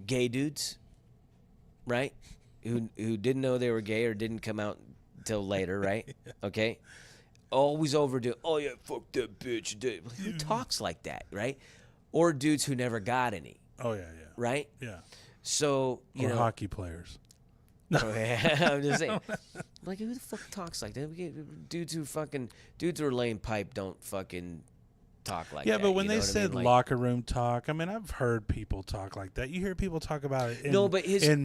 Gay dudes, right? Who didn't know they were gay or didn't come out until later, right? Okay? Always overdo. Oh, yeah, fuck that bitch. Dude. Who talks like that, right? Or dudes who never got any. Oh, yeah. Right? Yeah. So, or hockey players. Oh, yeah. I'm just saying. Like, who the fuck talks like that? Dudes who are laying pipe don't fucking talk like that. Yeah, but when they said Like, locker room talk, I mean, I've heard people talk like that. You hear people talk about it in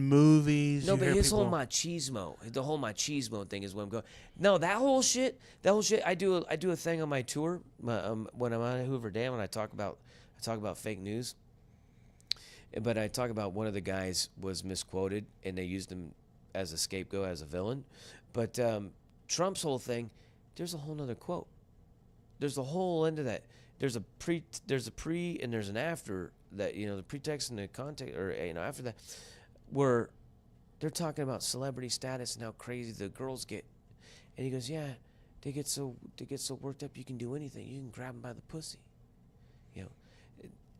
movies. No, but his whole machismo, the whole machismo thing is what I'm going. No, that whole shit. I do a thing on my tour when I'm on Hoover Dam and I talk about fake news. But I talk about one of the guys was misquoted and they used him as a scapegoat, as a villain. But Trump's whole thing, there's a whole nother quote. There's a whole end of that. There's a pre, and there's an after that. The pretext and the context, or after that, where they're talking about celebrity status and how crazy the girls get. And he goes, yeah, they get so worked up. You can do anything. You can grab them by the pussy.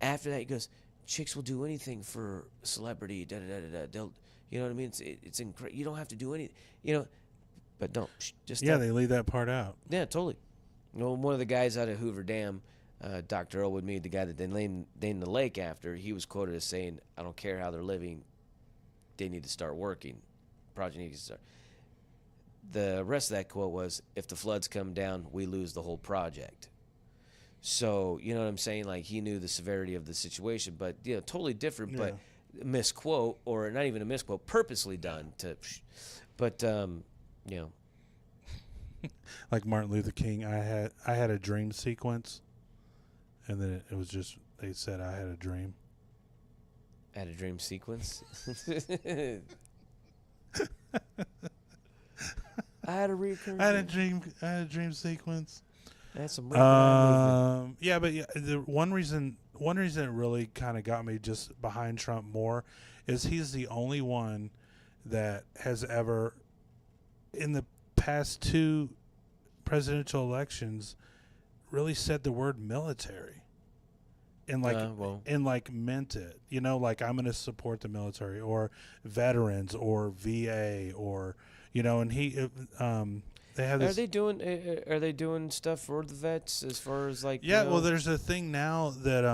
After that, he goes, chicks will do anything for celebrity. Da da da da. They'll, you know what I mean? It's incredible. You don't have to do anything. But don't just they leave that part out. Yeah, totally. One of the guys out of Hoover Dam, Dr. Elwood Mead, the guy that they named the lake after, he was quoted as saying, I don't care how they're living, they need to start working. Project needs to start. The rest of that quote was, if the floods come down, we lose the whole project. So, you know what I'm saying? Like, he knew the severity of the situation, but, totally different, but misquote, or not even a misquote, purposely done to, but, like Martin Luther King, I had a dream sequence, and then it was just, they said I had a dream. I had a dream sequence? I had a recurring. I had a dream sequence. That's some yeah, but the one reason it really kind of got me just behind Trump more is he's the only one that has ever, in the past two presidential elections, really said the word military and meant it. Like, I'm going to support the military or veterans or VA or and he they have this. Are they doing stuff for the vets as far as like? Yeah, well, there's a thing now that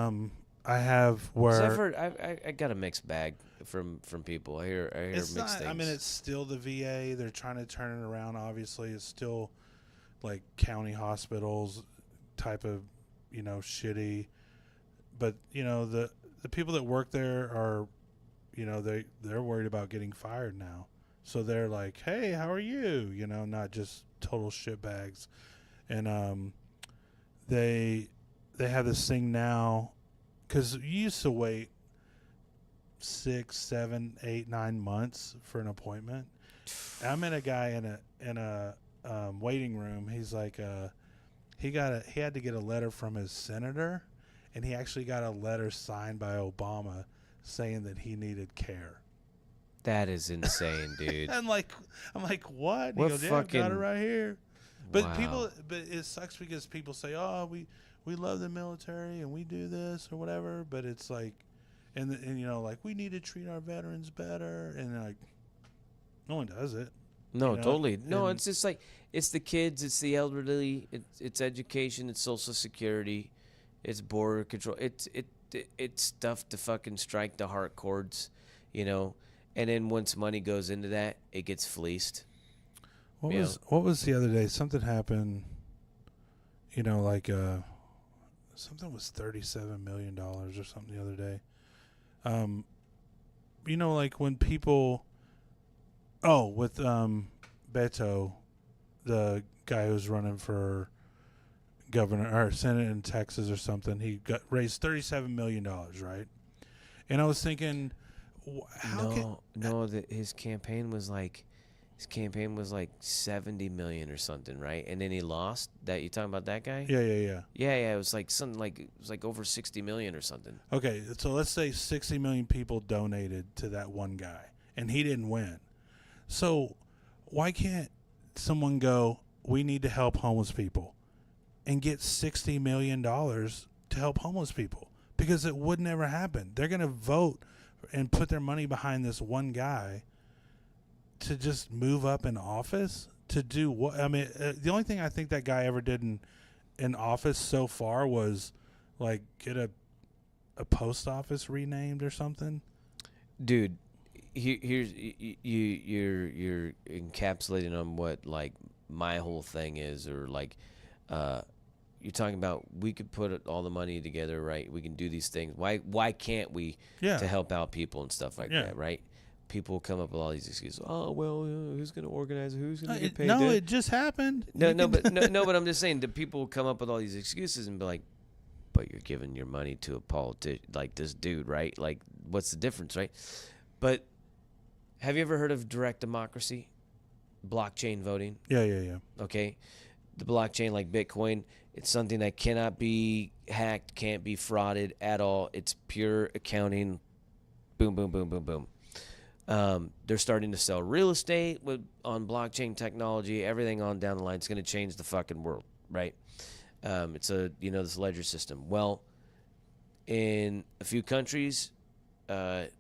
I have where I've heard, I got a mixed bag from people. I hear it's mixed not, things. I mean, it's still the VA. They're trying to turn it around. Obviously, it's still like county hospitals type of shitty. But the people that work there are, they're worried about getting fired now. So they're like, hey, how are you? Not just total shitbags. And they have this thing now, because you used to wait 6, 7, 8, 9 months for an appointment. I met a guy in a waiting room. He's like, he had to get a letter from his senator, and he actually got a letter signed by Obama saying that he needed care. That is insane, dude. I'm like, what? What he goes, fucking... got it right here. But wow. But it sucks because people say, oh, we love the military and we do this or whatever. But it's like, and like, we need to treat our veterans better. And like, no one does it. No, You know, totally. No, and- it's just like it's the kids, it's the elderly, it's education, it's social security, it's border control. It's stuff to fucking strike the heart chords, you know. And then once money goes into that, it gets fleeced. What Yeah. was the other day? Something happened. You know, like something was $37 million or something the other day. You know, like when people. Oh, with Beto, the guy who's running for governor or senate in Texas or something, he got raised $37 million, right? And I was thinking, His campaign was like 70 million or something, right? And then he lost. That you talking about that guy? Yeah. Yeah. It was like something like over 60 million or something. Okay, so let's say 60 million people donated to that one guy, and he didn't win. So why can't someone go, we need to help homeless people, and get $60 million to help homeless people? Because it would never happen. They're going to vote and put their money behind this one guy to just move up in office to do what? I mean, the only thing I think that guy ever did in office so far was like get a post office renamed or something. Dude, here's you're encapsulating on what like my whole thing is, or like you're talking about we could put all the money together, right? We can do these things. Why can't we to help out people and stuff like that, right? People come up with all these excuses. Oh well, who's going to organize it? Who's going to get paid? No, it just happened. But I'm just saying that people come up with all these excuses and be like, but you're giving your money to a politician like this dude, right? Like, what's the difference, right? But have you ever heard of direct democracy, blockchain voting? Yeah. Okay, the blockchain, like Bitcoin, it's something that cannot be hacked, can't be frauded at all. It's pure accounting. Boom, boom, boom, boom, boom. They're starting to sell real estate on blockchain technology. Everything on down the line. It's going to change the fucking world, right? It's this ledger system. Well, in a few countries,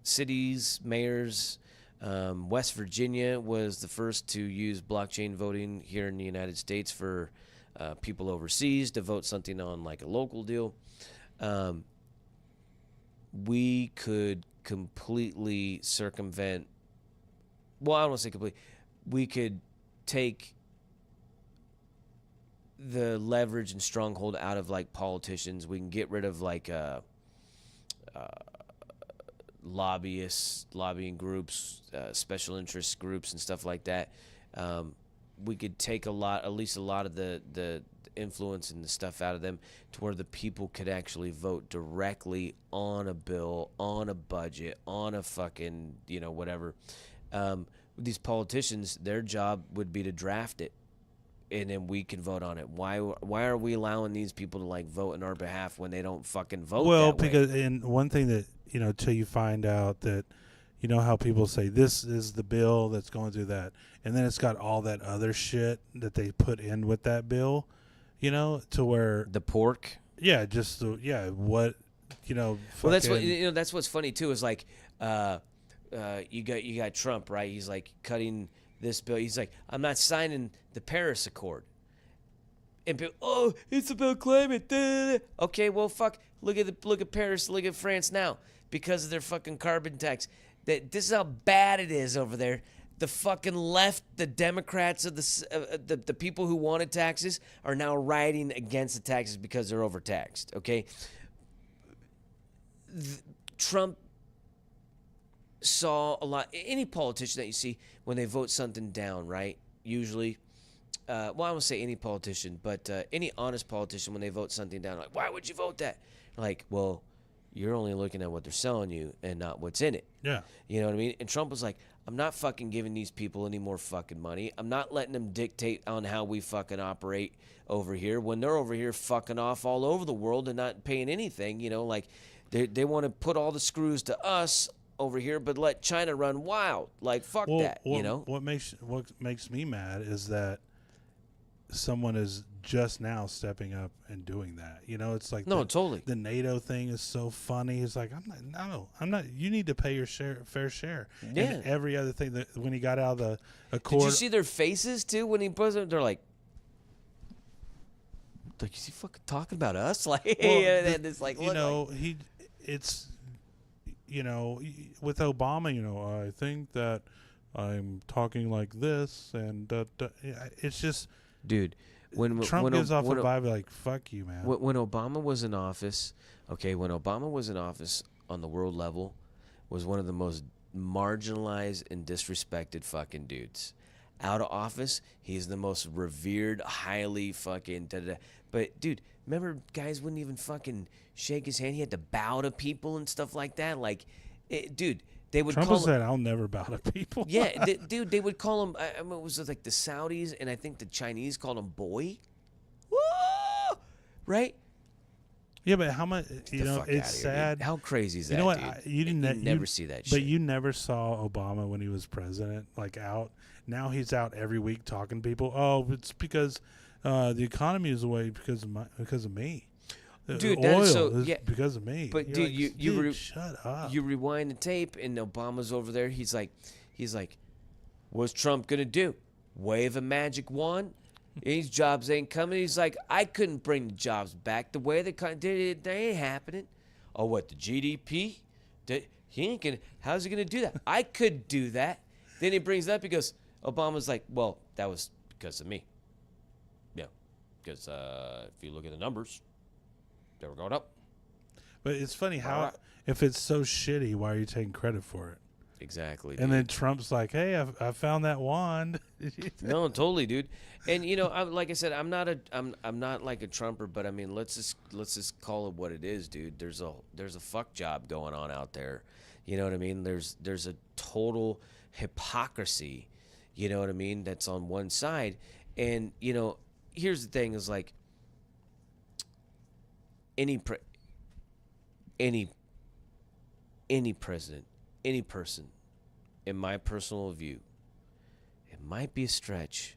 cities, mayors, West Virginia was the first to use blockchain voting here in the United States for people overseas to vote something on like a local deal. We could completely circumvent. Well, I don't want to say complete. We could take the leverage and stronghold out of like politicians. We can get rid of like lobbyists, lobbying groups, special interest groups, and stuff like that. We could take at least a lot of the influence and the stuff out of them to where the people could actually vote directly on a bill, on a budget, on a fucking, whatever. These politicians, their job would be to draft it, and then we can vote on it. Why are we allowing these people to like vote in our behalf when they don't fucking vote? Well, that way? because and one thing that till you find out that how people say this is the bill that's going through that, and then it's got all that other shit that they put in with that bill, to where the pork. Yeah, just what Well, that's what that's what's funny too is like you got Trump, right? He's like cutting this bill. He's like, I'm not signing the Paris Accord. And people, it's about climate. Okay, well, fuck. Look at Paris. Look at France now because of their fucking carbon tax. This is how bad it is over there. The fucking left, the Democrats of the people who wanted taxes are now rioting against the taxes because they're overtaxed. Okay, Trump saw a lot. Any politician that you see when they vote something down, right? Usually, I won't say any politician, but any honest politician when they vote something down, like, why would you vote that? Like, well, you're only looking at what they're selling you and not what's in it. Yeah. You know what I mean? And Trump was like, I'm not fucking giving these people any more fucking money. I'm not letting them dictate on how we fucking operate over here when they're over here fucking off all over the world and not paying anything. Like they want to put all the screws to us over here, but let China run wild. Like, fuck that. What makes me mad is that someone is just now stepping up and doing that. It's like totally. The NATO thing is so funny. It's like I'm not. You need to pay your fair share. Yeah. And every other thing that when he got out of the Accord. Did you see their faces too when he was? They're like, is he fucking talking about us? Like, and it's like, with Obama, I think that I'm talking like this, and it's just, dude. When Trump gives off a vibe like, fuck you, man. When Obama was in office, when Obama was in office on the world level, was one of the most marginalized and disrespected fucking dudes. Out of office, he's the most revered, highly fucking da-da-da. But, dude, remember guys wouldn't even fucking shake his hand? He had to bow to people and stuff like that. Like, dude, they would Trump call said, I'll never bow to people. Yeah, dude, they would call him, it was like the Saudis, and I think the Chinese called him boy. Woo! Right? Yeah, but how much, it's sad. Dude. How crazy is that, You know what? dude? You didn't never see that shit. But you never saw Obama when he was president, like out. Now he's out every week talking to people. Oh, it's because the economy is away because of me. Dude, oil is because of me. But You're dude, like, shut up. You rewind the tape, and Obama's over there. He's like, what's Trump gonna do? Wave a magic wand? These jobs ain't coming. He's like, I couldn't bring the jobs back the way they ain't happening. Oh, what, the GDP? He ain't gonna. How's he gonna do that? I could do that. Then he brings it up. He goes, Obama's like, well, that was because of me. Yeah, because if you look at the numbers, they were going up. But it's funny how if it's so shitty, why are you taking credit for it? Exactly. And then Trump's like, "Hey, I found that wand." No, totally, dude. And like I said, I'm not like a Trumper, but I mean, let's just call it what it is, dude. There's a fuck job going on out there. You know what I mean? There's a total hypocrisy. You know what I mean? That's on one side, and here's the thing: is like any president, any person, in my personal view, it might be a stretch.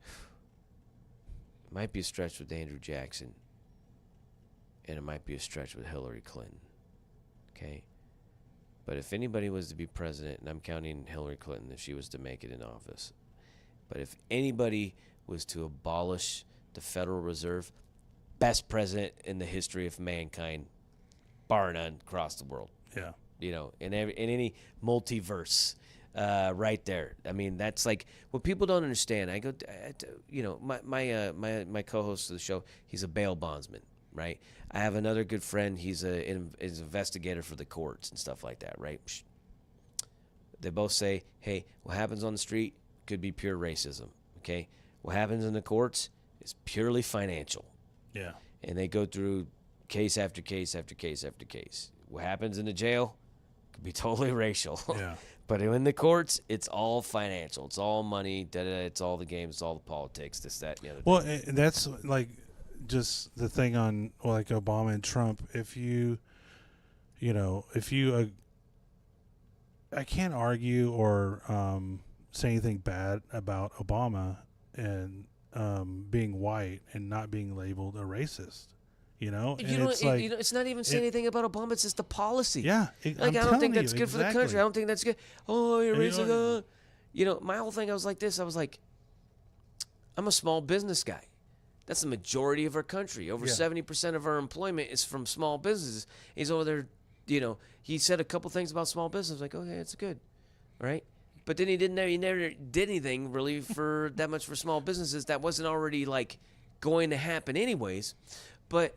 It might be a stretch with Andrew Jackson, and it might be a stretch with Hillary Clinton. Okay? But if anybody was to be president, and I'm counting Hillary Clinton if she was to make it in office, but if anybody was to abolish the Federal Reserve, best president in the history of mankind, bar none, across the world. Yeah. In any multiverse, right there. I mean, that's like what people don't understand. I go, my co-host of the show, he's a bail bondsman, right? I have another good friend. He's an investigator for the courts and stuff like that, right? They both say, hey, what happens on the street could be pure racism, okay? What happens in the courts is purely financial. Yeah. And they go through case after case after case after case. What happens in the jail could be totally racial. Yeah. But in the courts, it's all financial. It's all money. It's all the games. It's all the politics. This, that, and the other. Well, and that's like just the thing on like Obama and Trump. If you I can't argue or say anything bad about Obama and being white and not being labeled a racist. It's not even saying anything about Obama. It's just the policy. Yeah. I don't think that's good for the country. I don't think that's good. Oh, you're racist. My whole thing, I was like this. I was like, I'm a small business guy. That's the majority of our country. Over 70% of our employment is from small businesses. He's over there, he said a couple things about small business. Like, okay, it's good. Right? But then he never did anything really for that much for small businesses. That wasn't already like going to happen anyways. But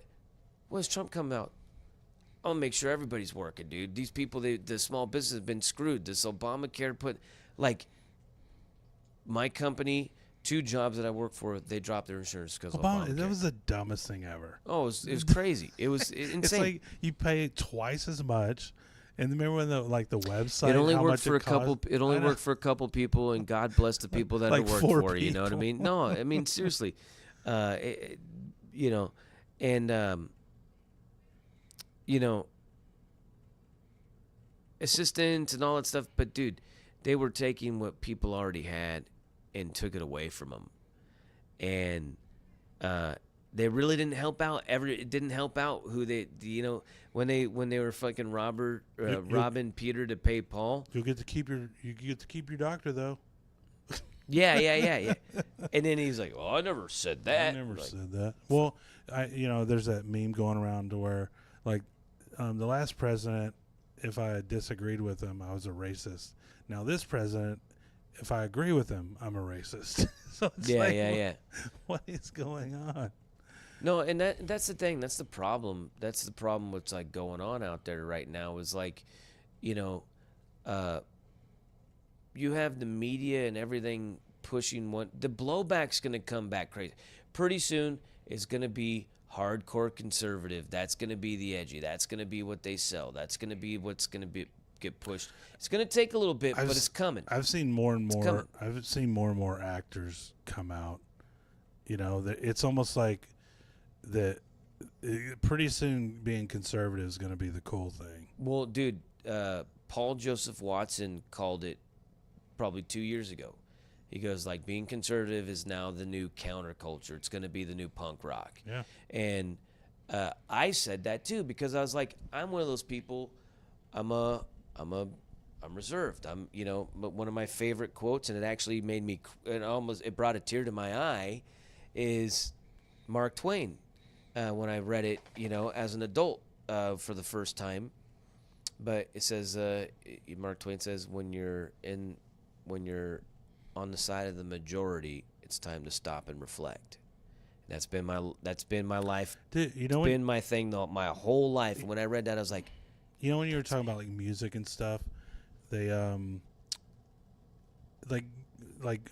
what does Trump come out? I'll make sure everybody's working, dude. These people, the small business have been screwed. This Obamacare like my company, 2 jobs that I work for, they dropped their insurance because of Obamacare. That was the dumbest thing ever. Oh, it was crazy. It was insane. It's like you pay twice as much. And remember when the website? It only worked for a couple. It only worked for a couple people, and God bless the people that like it worked for. You know what I mean? No, I mean seriously, assistants and all that stuff. But dude, they were taking what people already had and took it away from them. and they really didn't help out. It didn't help out who when they were fucking robbing Peter to pay Paul. You get to keep your doctor though. Yeah. And then he's like, "Oh, I never said that." I never said that. Well, there's that meme going around to where, like, the last president, if I disagreed with him, I was a racist. Now this president, if I agree with him, I'm a racist. So it's what is going on? No, and that's the thing. That's the problem. That's the problem. What's like going on out there right now is like, you have the media and everything pushing the blowback's going to come back crazy. Pretty soon it's going to be hardcore conservative. That's going to be the edgy. That's going to be what they sell. That's going to be what's going to get pushed. It's going to take a little bit, but it's coming. I've seen more and more actors come out. It's almost like that. Pretty soon, being conservative is going to be the cool thing. Well, dude, Paul Joseph Watson called it probably 2 years ago. He goes, like, being conservative is now the new counterculture. It's going to be the new punk rock. Yeah. And I said that too because I was like, I'm one of those people. I'm reserved. But one of my favorite quotes, and it actually made me, it brought a tear to my eye, is Mark Twain. When I read it, as an adult for the first time. But it says, Mark Twain says, when you're on the side of the majority, it's time to stop and reflect. That's been my life. Dude, it's been my thing my whole life. And when I read that, I was like, when you were talking about like music and stuff, they like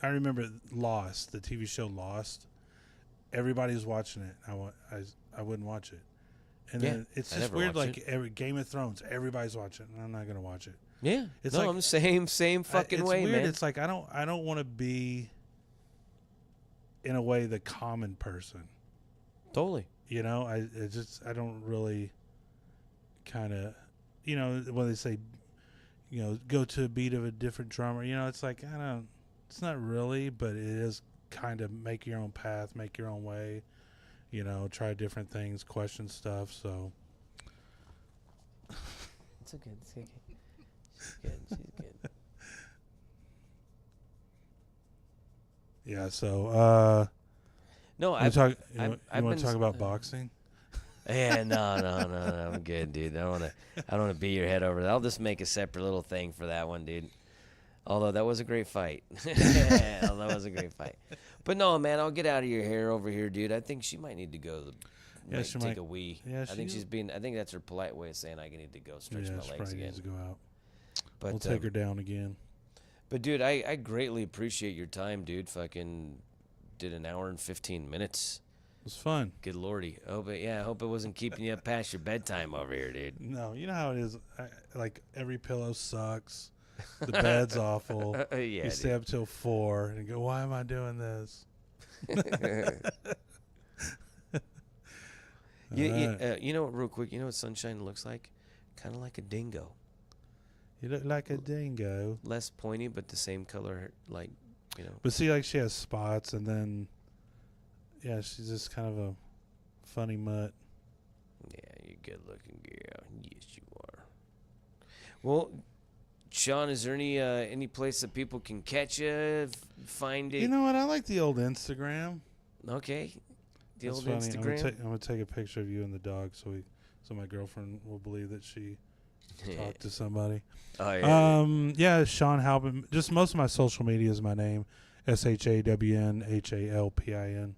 I remember Lost, the TV show Lost. Everybody was watching it. I wouldn't watch it. And then it's just weird, like every Game of Thrones, everybody's watching it, and I'm not gonna watch it. Yeah, it's I'm the same fucking way, weird. Man. It's like I don't want to be, in a way, the common person. Totally. I don't really kind of, when they say, go to a beat of a different drummer. It's like it's not really, but it is kind of make your own path, make your own way. Try different things, question stuff. So it's okay. It's okay. She's good. Yeah. So no, I talk. You want to talk about boxing? Yeah, no, I'm good, dude. I don't want to beat your head over that. I'll just make a separate little thing for that one, dude. Although that was a great fight. But no, man, I'll get out of your hair over here, dude. I think she might need to go take a wee. Yeah, I think that's her polite way of saying I need to go stretch my legs again. Needs to go out. But we'll take her down again. But dude, I greatly appreciate your time, dude. Fucking did an hour and 15 minutes. It was fun. Good lordy. I hope it wasn't keeping you up past your bedtime over here, dude. No, you know how it is. Like every pillow sucks. The bed's awful. Yeah, you stay up till 4 and go, why am I doing this? Real quick, what Sunshine looks like? Kind of like a dingo. You look like a dingo. Less pointy, but the same color, like, But see, like, she has spots, and then, she's just kind of a funny mutt. Yeah, you're a good-looking girl. Yes, you are. Well, Shaun, is there any place that people can catch you, find it? You know what? I like the old Instagram. Okay. That's old funny. Instagram. I'm gonna take a picture of you and the dog, so my girlfriend will believe that she talked to somebody. Oh yeah. Shaun Halpin. Just most of my social media is my name, ShawnHalpin,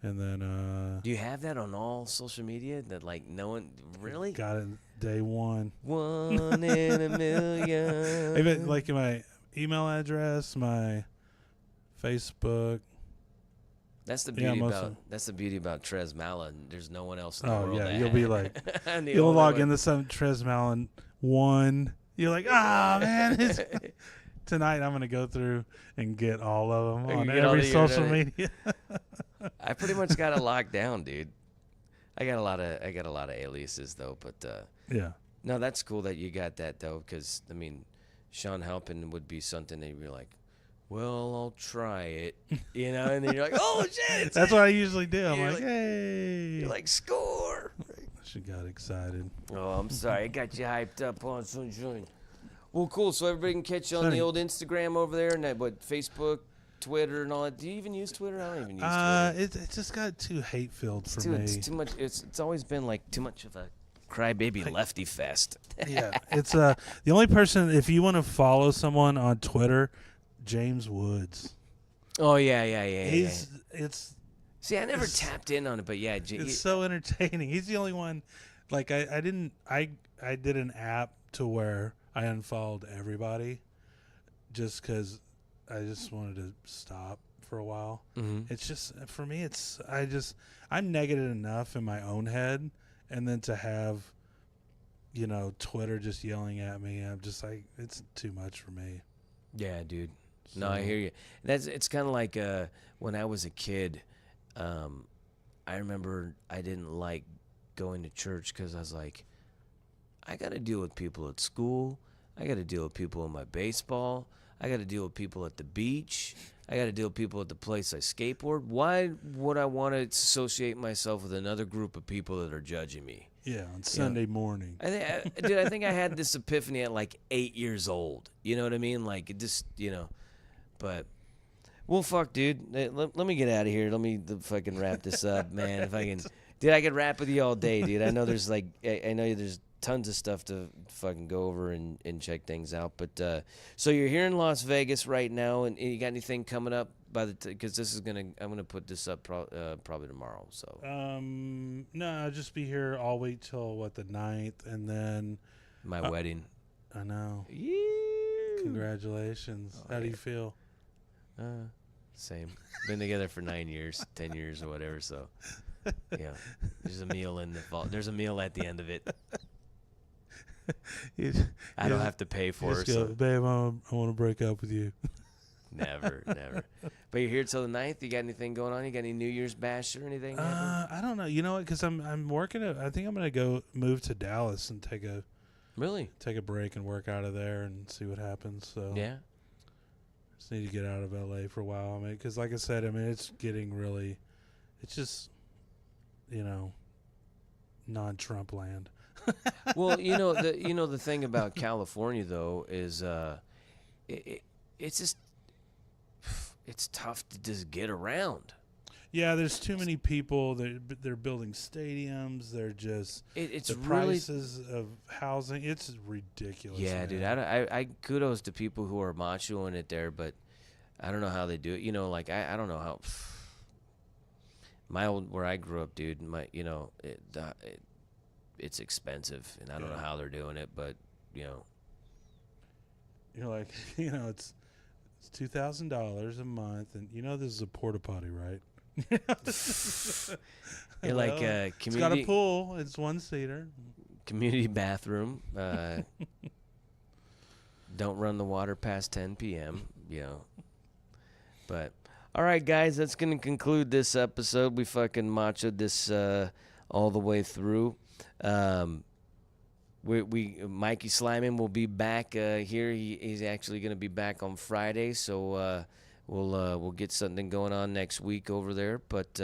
and then. Do you have that on all social media? That like no one really got it day one. 1 in a million. Even like my email address, my Facebook. That's the beauty about Trez Malin. There's no one else in the world. Oh yeah, that you'll be like, you'll log into some Trez Malin 1. You're like, man. Tonight I'm gonna go through and get all of them on every social media. I pretty much got it locked down, dude. I got a lot of aliases though, but yeah. No, that's cool that you got that though, because I mean, Shaun Halpin would be something that you're like, well, I'll try it, you know, and then you're like, oh shit, That's what I usually do. I'm You're like, like- hey. you're like, score. She got excited. Oh, I'm sorry, I got you hyped up on Sunshine. Well, cool. So everybody can catch you on the Sonny. old Instagram over there, and that Facebook, Twitter, and all that. Do you even use Twitter? I don't even use Twitter. It just got too hate filled for It's me. too much. It's always been like too much of a crybaby lefty fest. Yeah, it's the only person. If you want to follow someone on Twitter, James Woods. Oh yeah. It's See, I never tapped in on it, but yeah, it's so entertaining. He's the only one. Like I did an app to where I unfollowed everybody, just because I just wanted to stop for a while. Mhm. It's just for me. I'm negative enough in my own head, and then to have, Twitter just yelling at me, I'm just like, it's too much for me. Yeah, dude. No, I hear you. It's kind of like when I was a kid. I remember I didn't like going to church because I was like, I got to deal with people at school. I got to deal with people in my baseball. I got to deal with people at the beach. I got to deal with people at the place I skateboard. Why would I want to associate myself with another group of people that are judging me? Yeah, on Sunday morning. I think I had this epiphany at like 8 years old. You know what I mean? Like it just, but. Well, fuck, dude. Let me get out of here. Let me fucking wrap this up, man. If I can, dude, I could rap with you all day, dude. I know there's I know there's tons of stuff to fucking go over and check things out. But so you're here in Las Vegas right now, and you got anything coming up because this is I'm gonna put this up probably tomorrow. So No, I'll just be here all week till the 9th, and then my wedding. I know. Yeah. Congratulations. How do you feel? Same. Been together for 9 years, 10 years, or whatever. So, yeah. There's a meal in the vault. There's a meal at the end of it. I don't have to pay for it. So. Babe, I want to break up with you. Never. But you're here till the 9th. You got anything going on? You got any New Year's bash or anything? I don't know. You know what? Because I'm working. I think I'm gonna go move to Dallas and take a break and work out of there and see what happens. So yeah. Just need to get out of LA for a while. I mean, because like I said, it's getting really, it's just, non-Trump land. Well, the thing about California though is it's just it's tough to just get around. Yeah, there's too many people. They're building stadiums. They're just it's the really, prices of housing. It's ridiculous. Yeah, man. dude. I kudos to people who are machoing it there, but I don't know how they do it. I don't know how. Where I grew up, dude. It's expensive, and I don't know how they're doing it, but you're like, it's $2,000 a month, and this is a porta potty, right? You're like it's community. got a pool. It's one-seater. Community bathroom. Don't run the water past 10 p.m. But all right, guys, that's gonna conclude this episode. We fucking machoed this all the way through. Mikey Slyman will be back here. He's actually gonna be back on Friday, so we'll get something going on next week over there. But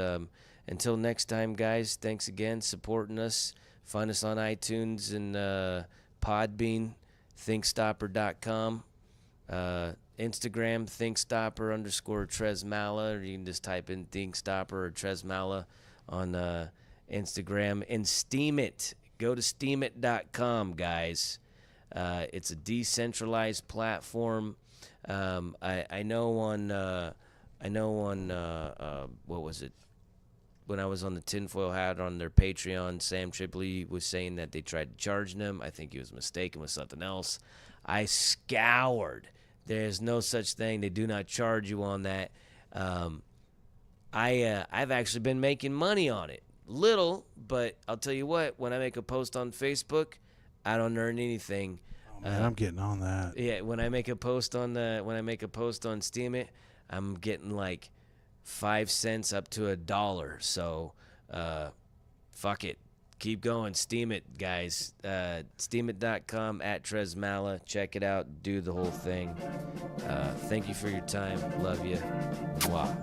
until next time, guys, thanks again supporting us. Find us on iTunes and Podbean, ThinkStopper.com, Instagram, ThinkStopper_Tresmala, or you can just type in ThinkStopper or Tresmala on Instagram, and Steam It. Go to steamit.com, guys. It's a decentralized platform. I know on what was it? When I was on the Tinfoil Hat on their Patreon, Sam Tripoli was saying that they tried to charge them. I think he was mistaken with something else. I scoured. There's no such thing. They do not charge you on that. I've actually been making money on it. Little, but I'll tell you what, when I make a post on Facebook, I don't earn anything. Oh man, I'm getting on that. Yeah, when I make a post on Steam It, I'm getting like 5 cents up to $1. So fuck it. Keep going. Steam it, guys. Steamit.com, @Tresmala. Check it out. Do the whole thing. Thank you for your time. Love you. Mwah.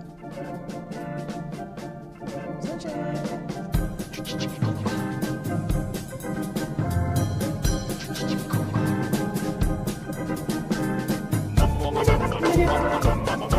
Mama, mama, mama, mama, mama, mama.